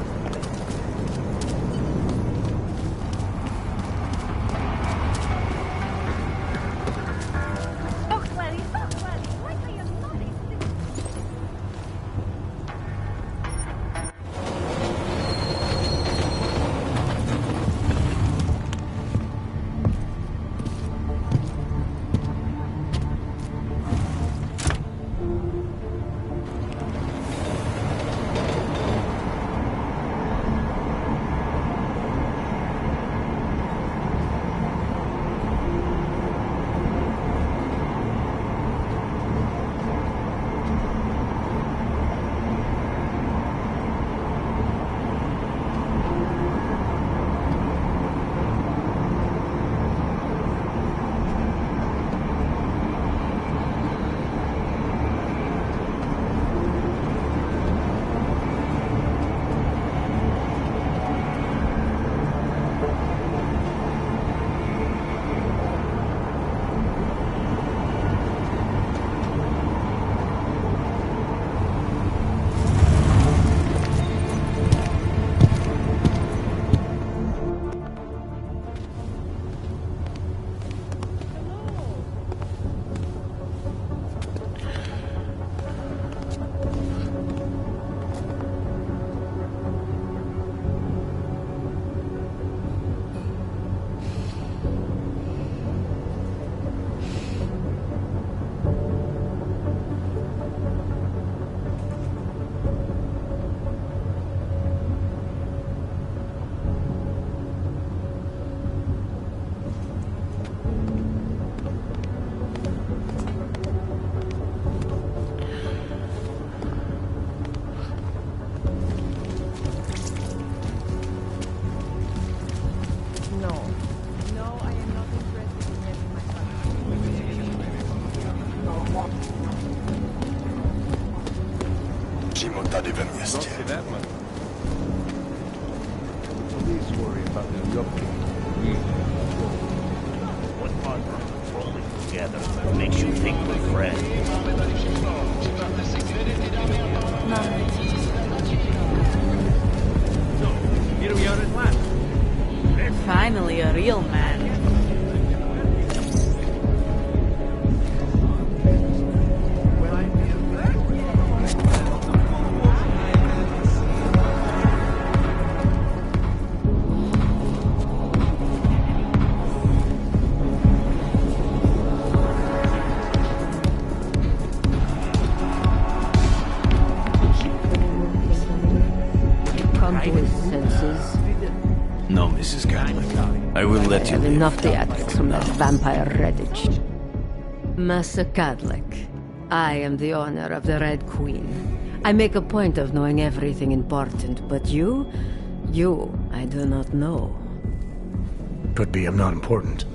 Přímo tady ve městě. Police worry about their upkeep. What part of rolling together makes you think we're friends? real man. No, Mrs. Cadlick. I will let you live. Enough theatrics from that vampire Redditch. Master Cadlick, I am the owner of the Red Queen. I make a point of knowing everything important, but you, I do not know. Could be I'm not important.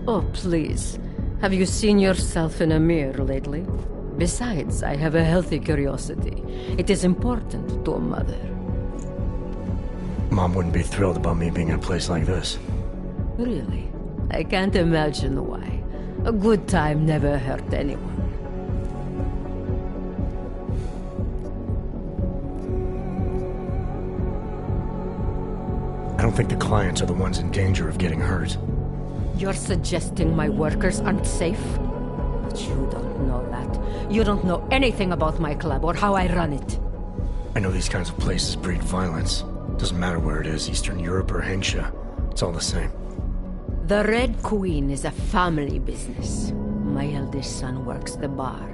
Oh, please. Have you seen yourself in a mirror lately? Besides, I have a healthy curiosity. It is important to a mother. Mom wouldn't be thrilled about me being in a place like this. Really? I can't imagine why. A good time never hurt anyone. I don't think the clients are the ones in danger of getting hurt. You're suggesting my workers aren't safe? But you don't know that. You don't know anything about my club or how I run it. I know these kinds of places breed violence. Doesn't matter where it is, Eastern Europe or Hengsha. It's all the same. The Red Queen is a family business. My eldest son works the bar.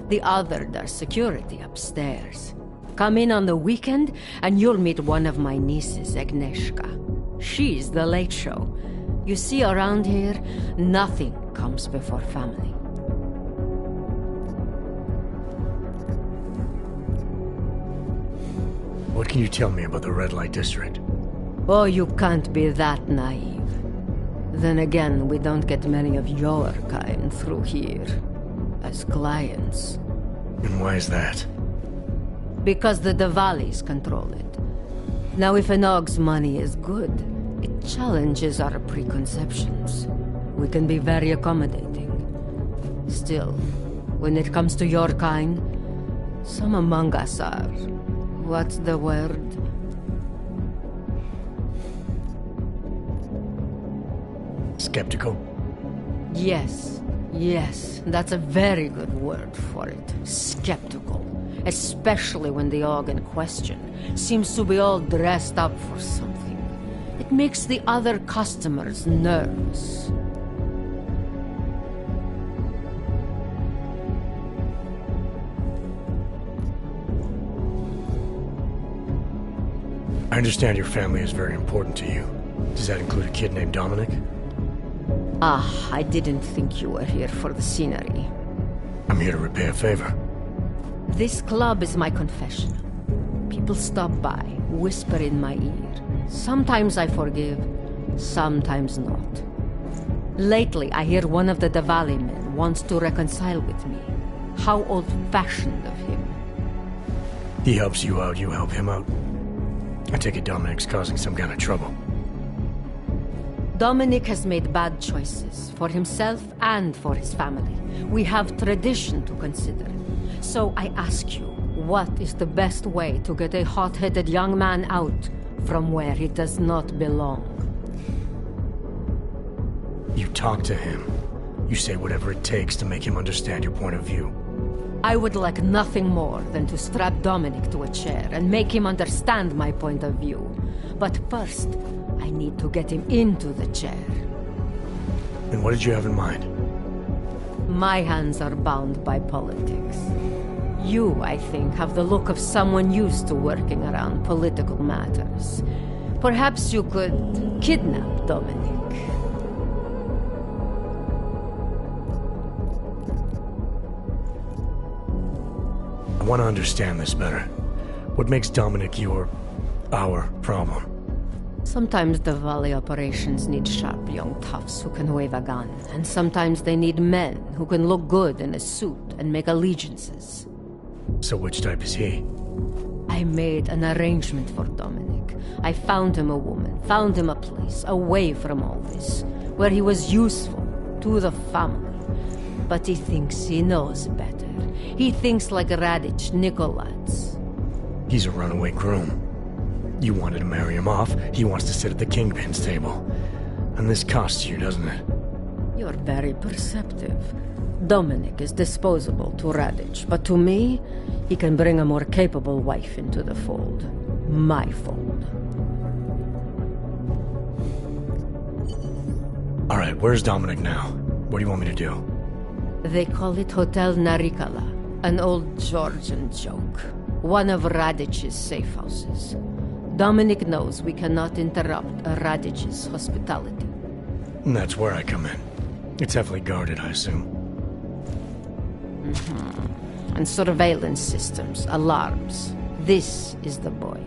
The other does security upstairs. Come in on the weekend, and you'll meet one of my nieces, Agnieszka. She's the late show. You see, around here, nothing comes before family. What can you tell me about the Red Light District? Oh, you can't be that naive. Then again, we don't get many of your kind through here. As clients. And why is that? Because the Diwalis control it. Now, if an Og's money is good, it challenges our preconceptions. We can be very accommodating. Still, when it comes to your kind, some among us are... What's the word? Skeptical? Yes, that's a very good word for it. Skeptical. Especially when the Og in question seems to be all dressed up for something. It makes the other customers nervous. I understand your family is very important to you. Does that include a kid named Dominic? Ah, I didn't think you were here for the scenery. I'm here to repay a favor. This club is my confessional. People stop by, whisper in my ear. Sometimes I forgive, sometimes not. Lately, I hear one of the Diwali men wants to reconcile with me. How old-fashioned of him. He helps you out, you help him out. I take it Dominic's causing some kind of trouble. Dominic has made bad choices, for himself and for his family. We have tradition to consider. So I ask you, what is the best way to get a hot-headed young man out from where he does not belong? You talk to him. You say whatever it takes to make him understand your point of view. I would like nothing more than to strap Dominic to a chair and make him understand my point of view. But first, I need to get him into the chair. And what did you have in mind? My hands are bound by politics. You, I think, have the look of someone used to working around political matters. Perhaps you could kidnap Dominic. I want to understand this better. What makes Dominic our problem? Sometimes the Valley operations need sharp young toughs who can wave a gun, and sometimes they need men who can look good in a suit and make allegiances. So which type is he? I made an arrangement for Dominic. I found him a woman, found him a place, away from all this, where he was useful to the family. But he thinks he knows better. He thinks like Radich Nikolats. He's a runaway groom. You wanted to marry him off, he wants to sit at the kingpin's table. And this costs you, doesn't it? You're very perceptive. Dominic is disposable to Radich, but to me, he can bring a more capable wife into the fold. My fold. Alright, where's Dominic now? What do you want me to do? They call it Hotel Narikala, an old Georgian joke. One of Radich's safe houses. Dominic knows we cannot interrupt Radich's hospitality. And that's where I come in. It's heavily guarded, I assume. And surveillance systems, alarms. This is the boy.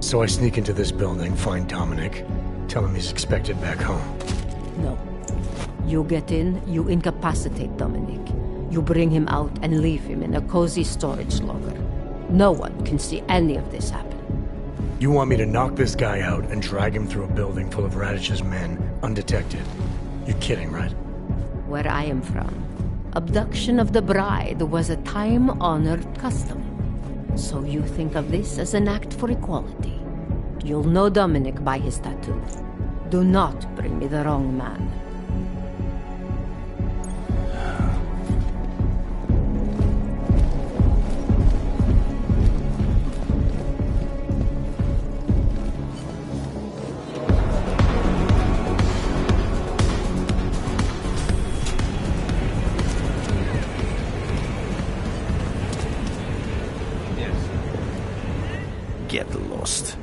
So I sneak into this building, find Dominic, tell him he's expected back home. No. You get in, you incapacitate Dominic. You bring him out and leave him in a cozy storage locker. No one can see any of this happen. You want me to knock this guy out and drag him through a building full of Radich's men, undetected? You're kidding, right? Where I am from, abduction of the bride was a time-honored custom. So you think of this as an act for equality. You'll know Dominic by his tattoo. Do not bring me the wrong man. Get lost.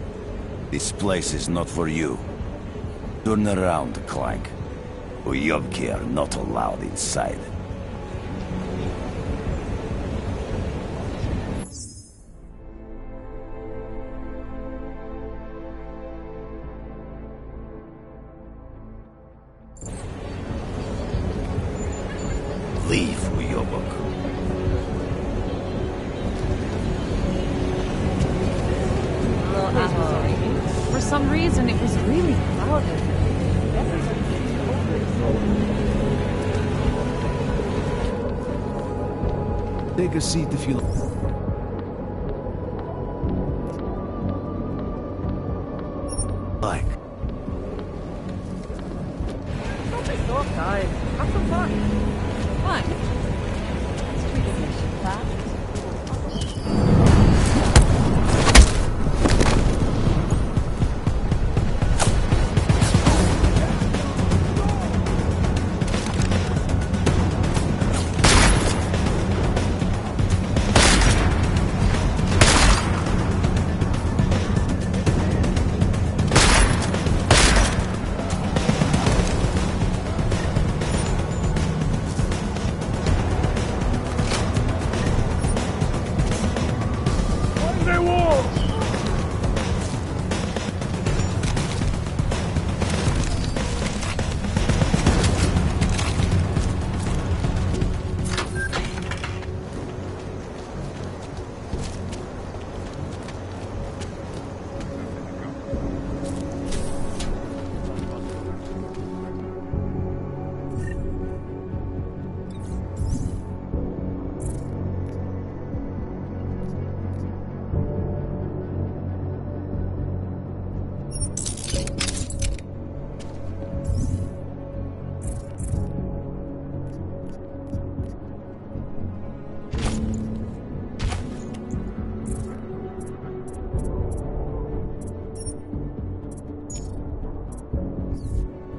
This place is not for you. Turn around, Clank. Uyovki are not allowed inside. Leave, Uyovok. For some reason, it was really crowded. Take a seat if you like. Don't be so tired. Have some fun. Fun. Let's treat this mission fast.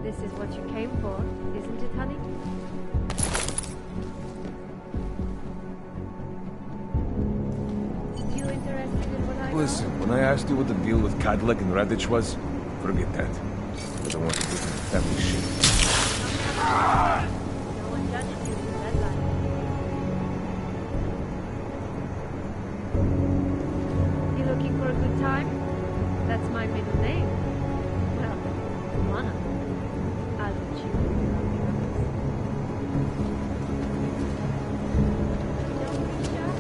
This is what you came for, isn't it, honey? You interested in what I know? Listen, when I asked you what the deal with Cadillac and Radich was, forget that. I don't want to get into family shit. No one judges you for that life. You looking for a good time? That's my middle name. Well, one of them. I'll let you. Don't be shy.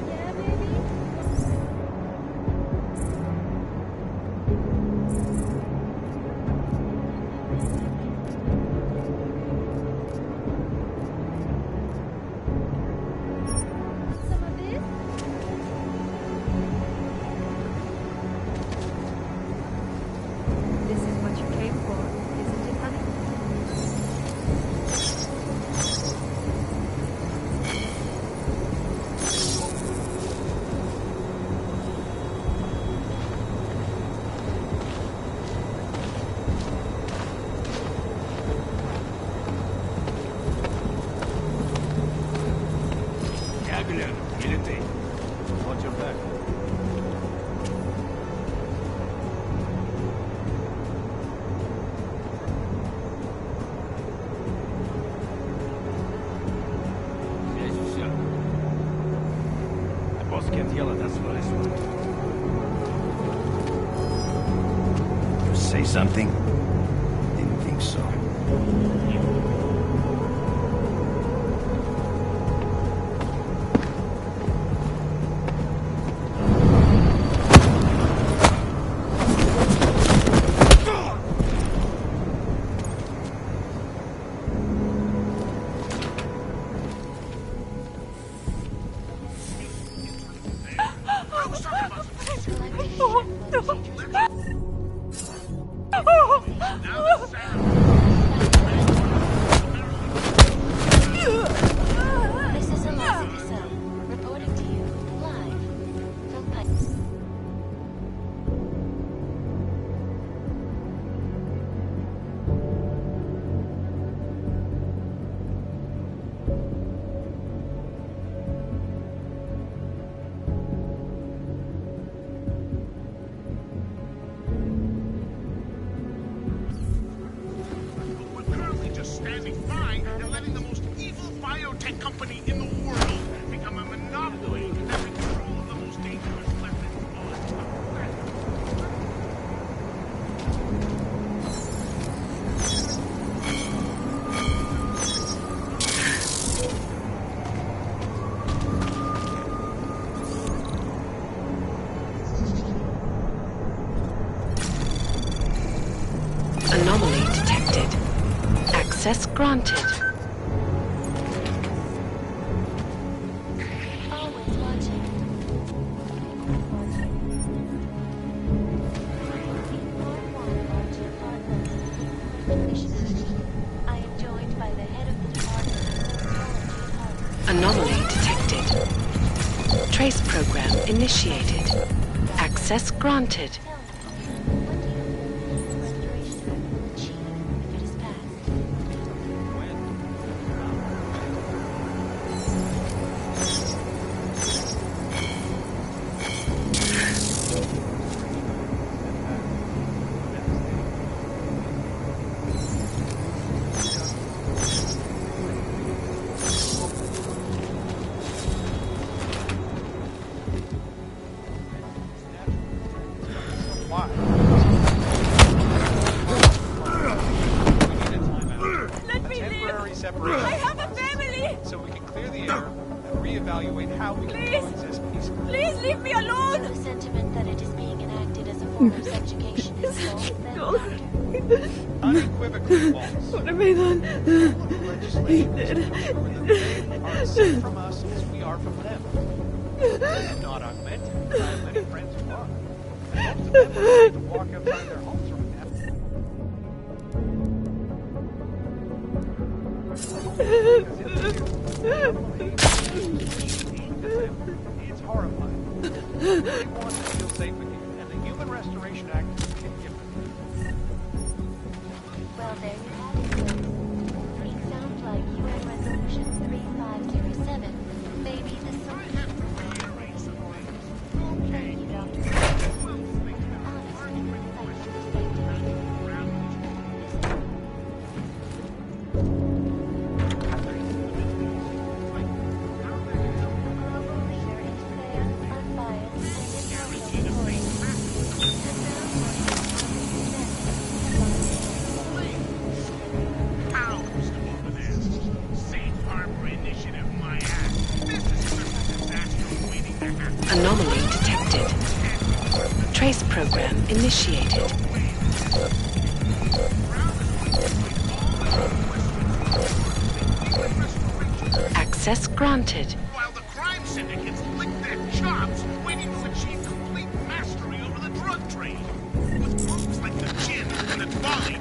Yeah, baby? Aguilar, Milite. Watch your back. The boss can't yell at us for this one. You say something? Didn't think so. This is Eliza Cassell, reporting to you live from Pike. We're currently just standing by and letting the most evil biotech company in the world become a monopoly and having control of the most dangerous weapons on the planet. Anomaly detected. Access granted. Always watching. I am joined by the head of the department. Anomaly detected. Trace program initiated. Access granted. Let me live! Separation I have a family! so we can clear the air and reevaluate how we can Please! coexist peacefully. Please leave me alone! The sentiment that it is being enacted as a form of subjugation is false, then, Doctor. Unequivocally false. What have I done? Legislation is to ensure that they are as safe from us as we are from them. And not augmented. I have many friends who are. And most of them are able to walk outside their homes from an It's horrifying. They want to feel safe with you, and the Human Restoration Act can give them. Well, there you have it, folks. It sounds like UN Resolution 3507 may be the solution. Thank you, Doctor. Anomaly detected. Trace program initiated. Access granted. While the crime syndicates lick their chops, waiting to achieve complete mastery over the drug trade. With groups like the Jinn and the Bali.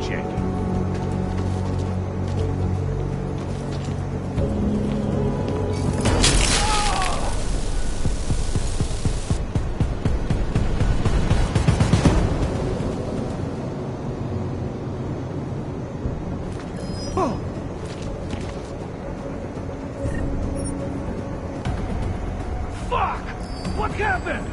checking. Fuck! What happened?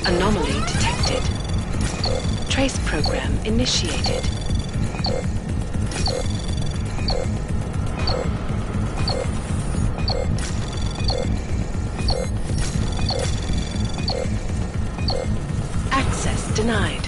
Anomaly detected. Trace program initiated. Access denied.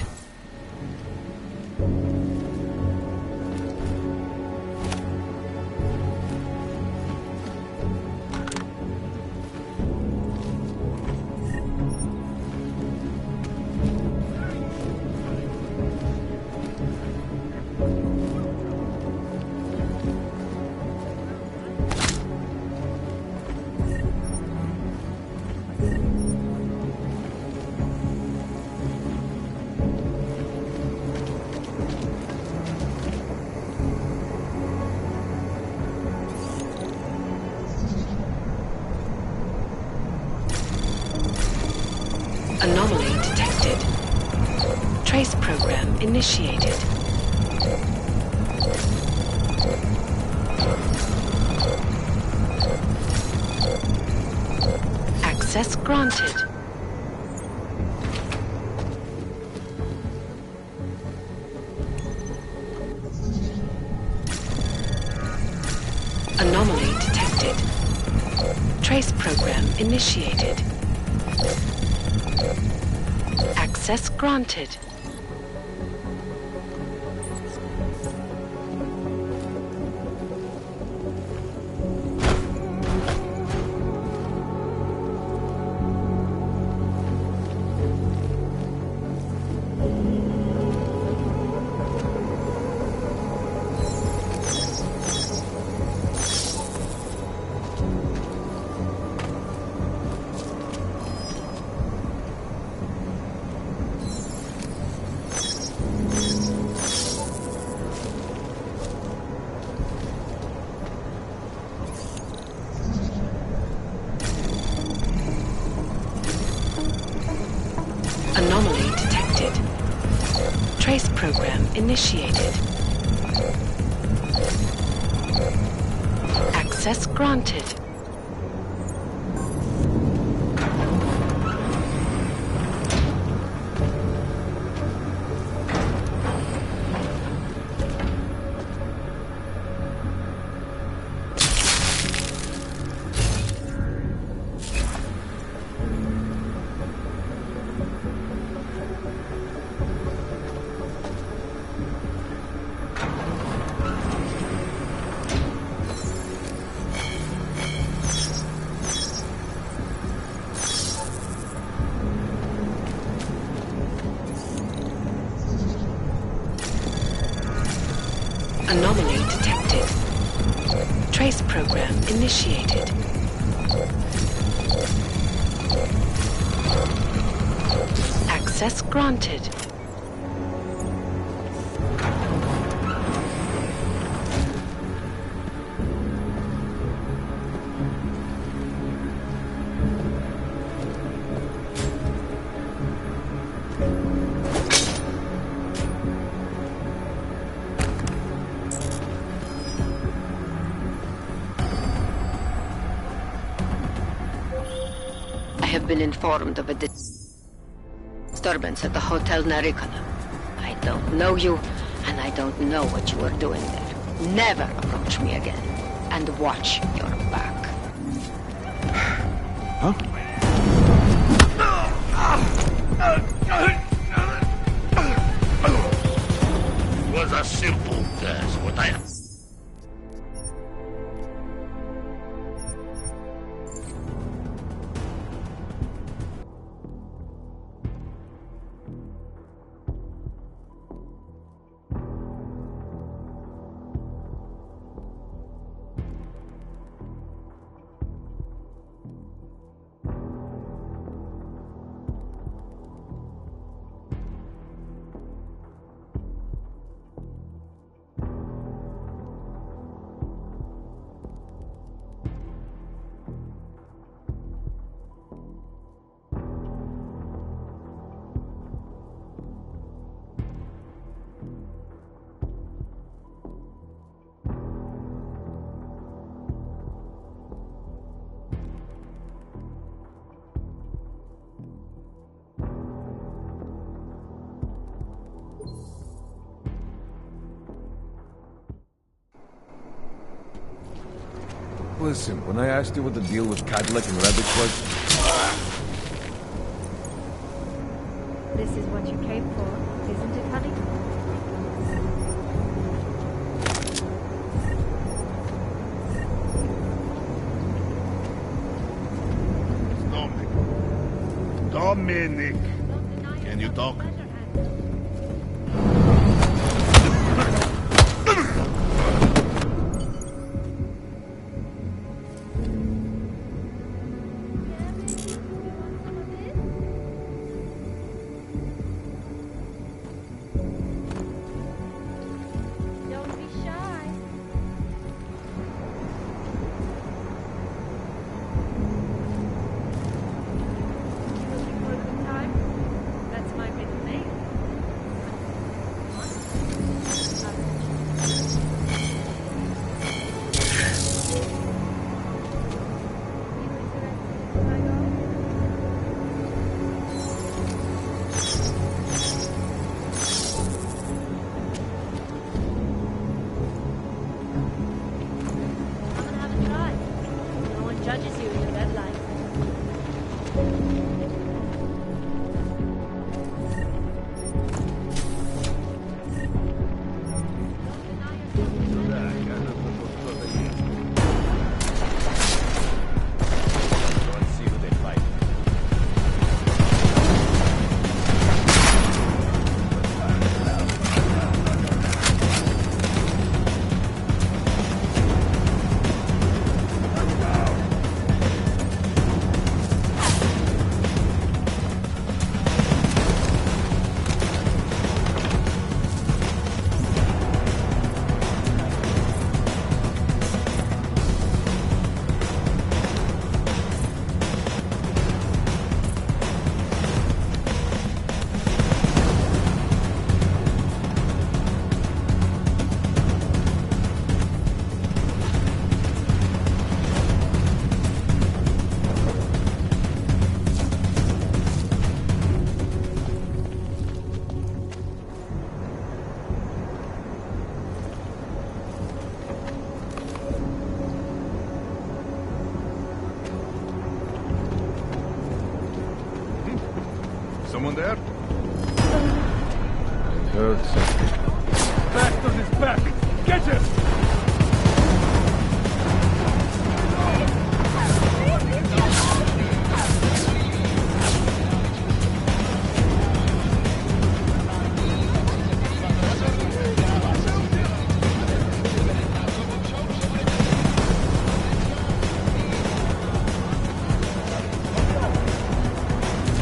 Anomaly detected. Trace program initiated. Access granted. Anomaly detected. Trace program initiated. Access granted. Anomaly detected. Trace program initiated. Access granted. Anomaly detected. Trace program initiated. Access granted. have been informed of a disturbance at the Hotel Naricola. I don't know you, and I don't know what you are doing there. Never approach me again, and watch your back. Huh? It was a simple test, what I... Listen, when I asked you what the deal with Cadillac and Rabbit was... This is what you came for, isn't it, honey? Dominic. Can you talk? Don't be shy. Looking for a good time? That's my middle name. Come and have a drive. No one judges you in your red light. Let's see who they fight. Someone there? I heard something. Back to his back! Get him!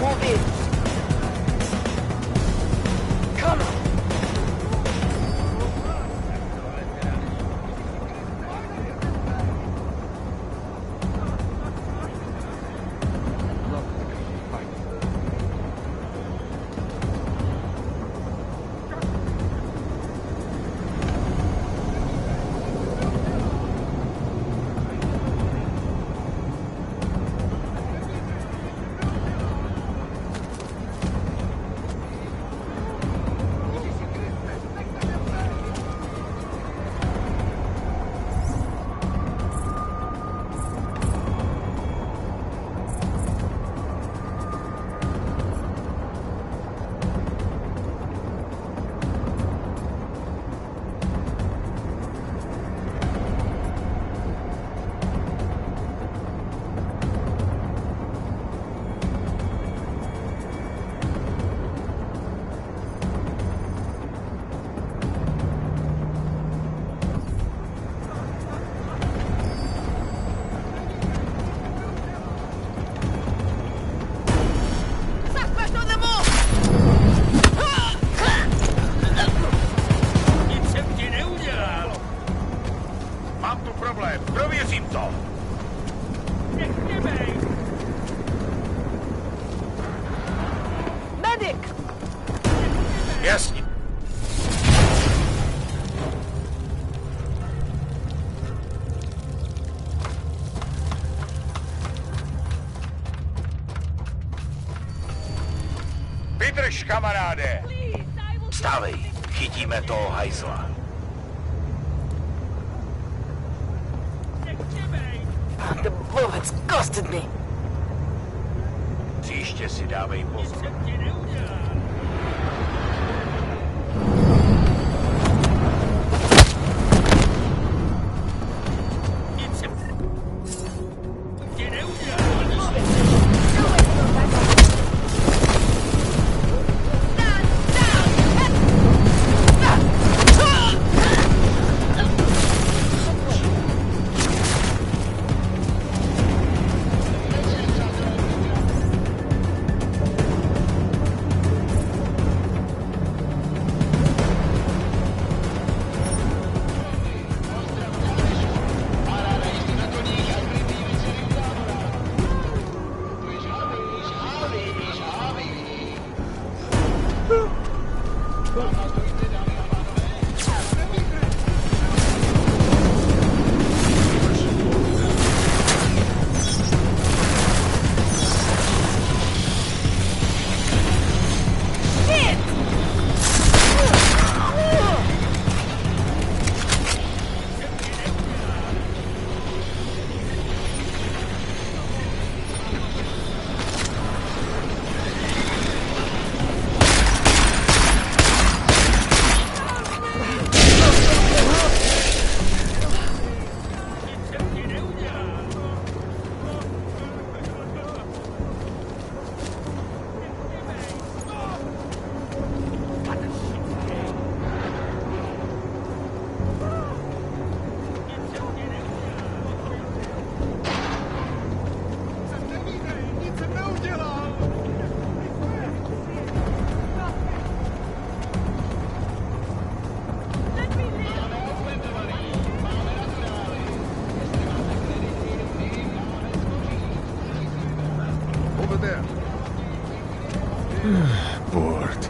Move in. Come on. problém, prověřím to. Medic! Jasně. Vydrž, kamaráde! Vstávej, chytíme toho hajzla. The bullets ghosted me. Příště si dávej pozor. Bored.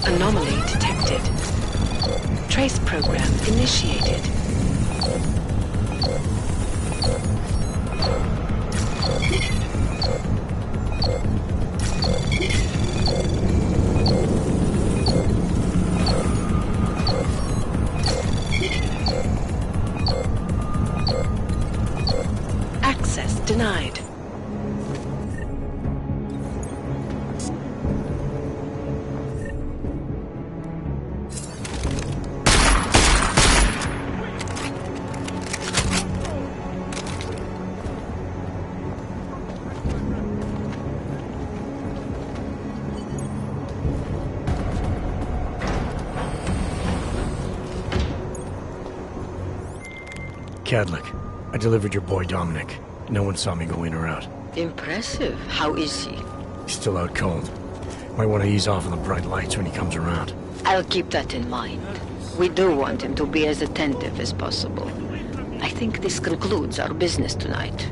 Anomaly detected. Trace program initiated. Access denied. Cadlick, I delivered your boy Dominic. No one saw me go in or out. Impressive. How is he? He's still out cold. Might want to ease off on the bright lights when he comes around. I'll keep that in mind. We do want him to be as attentive as possible. I think this concludes our business tonight.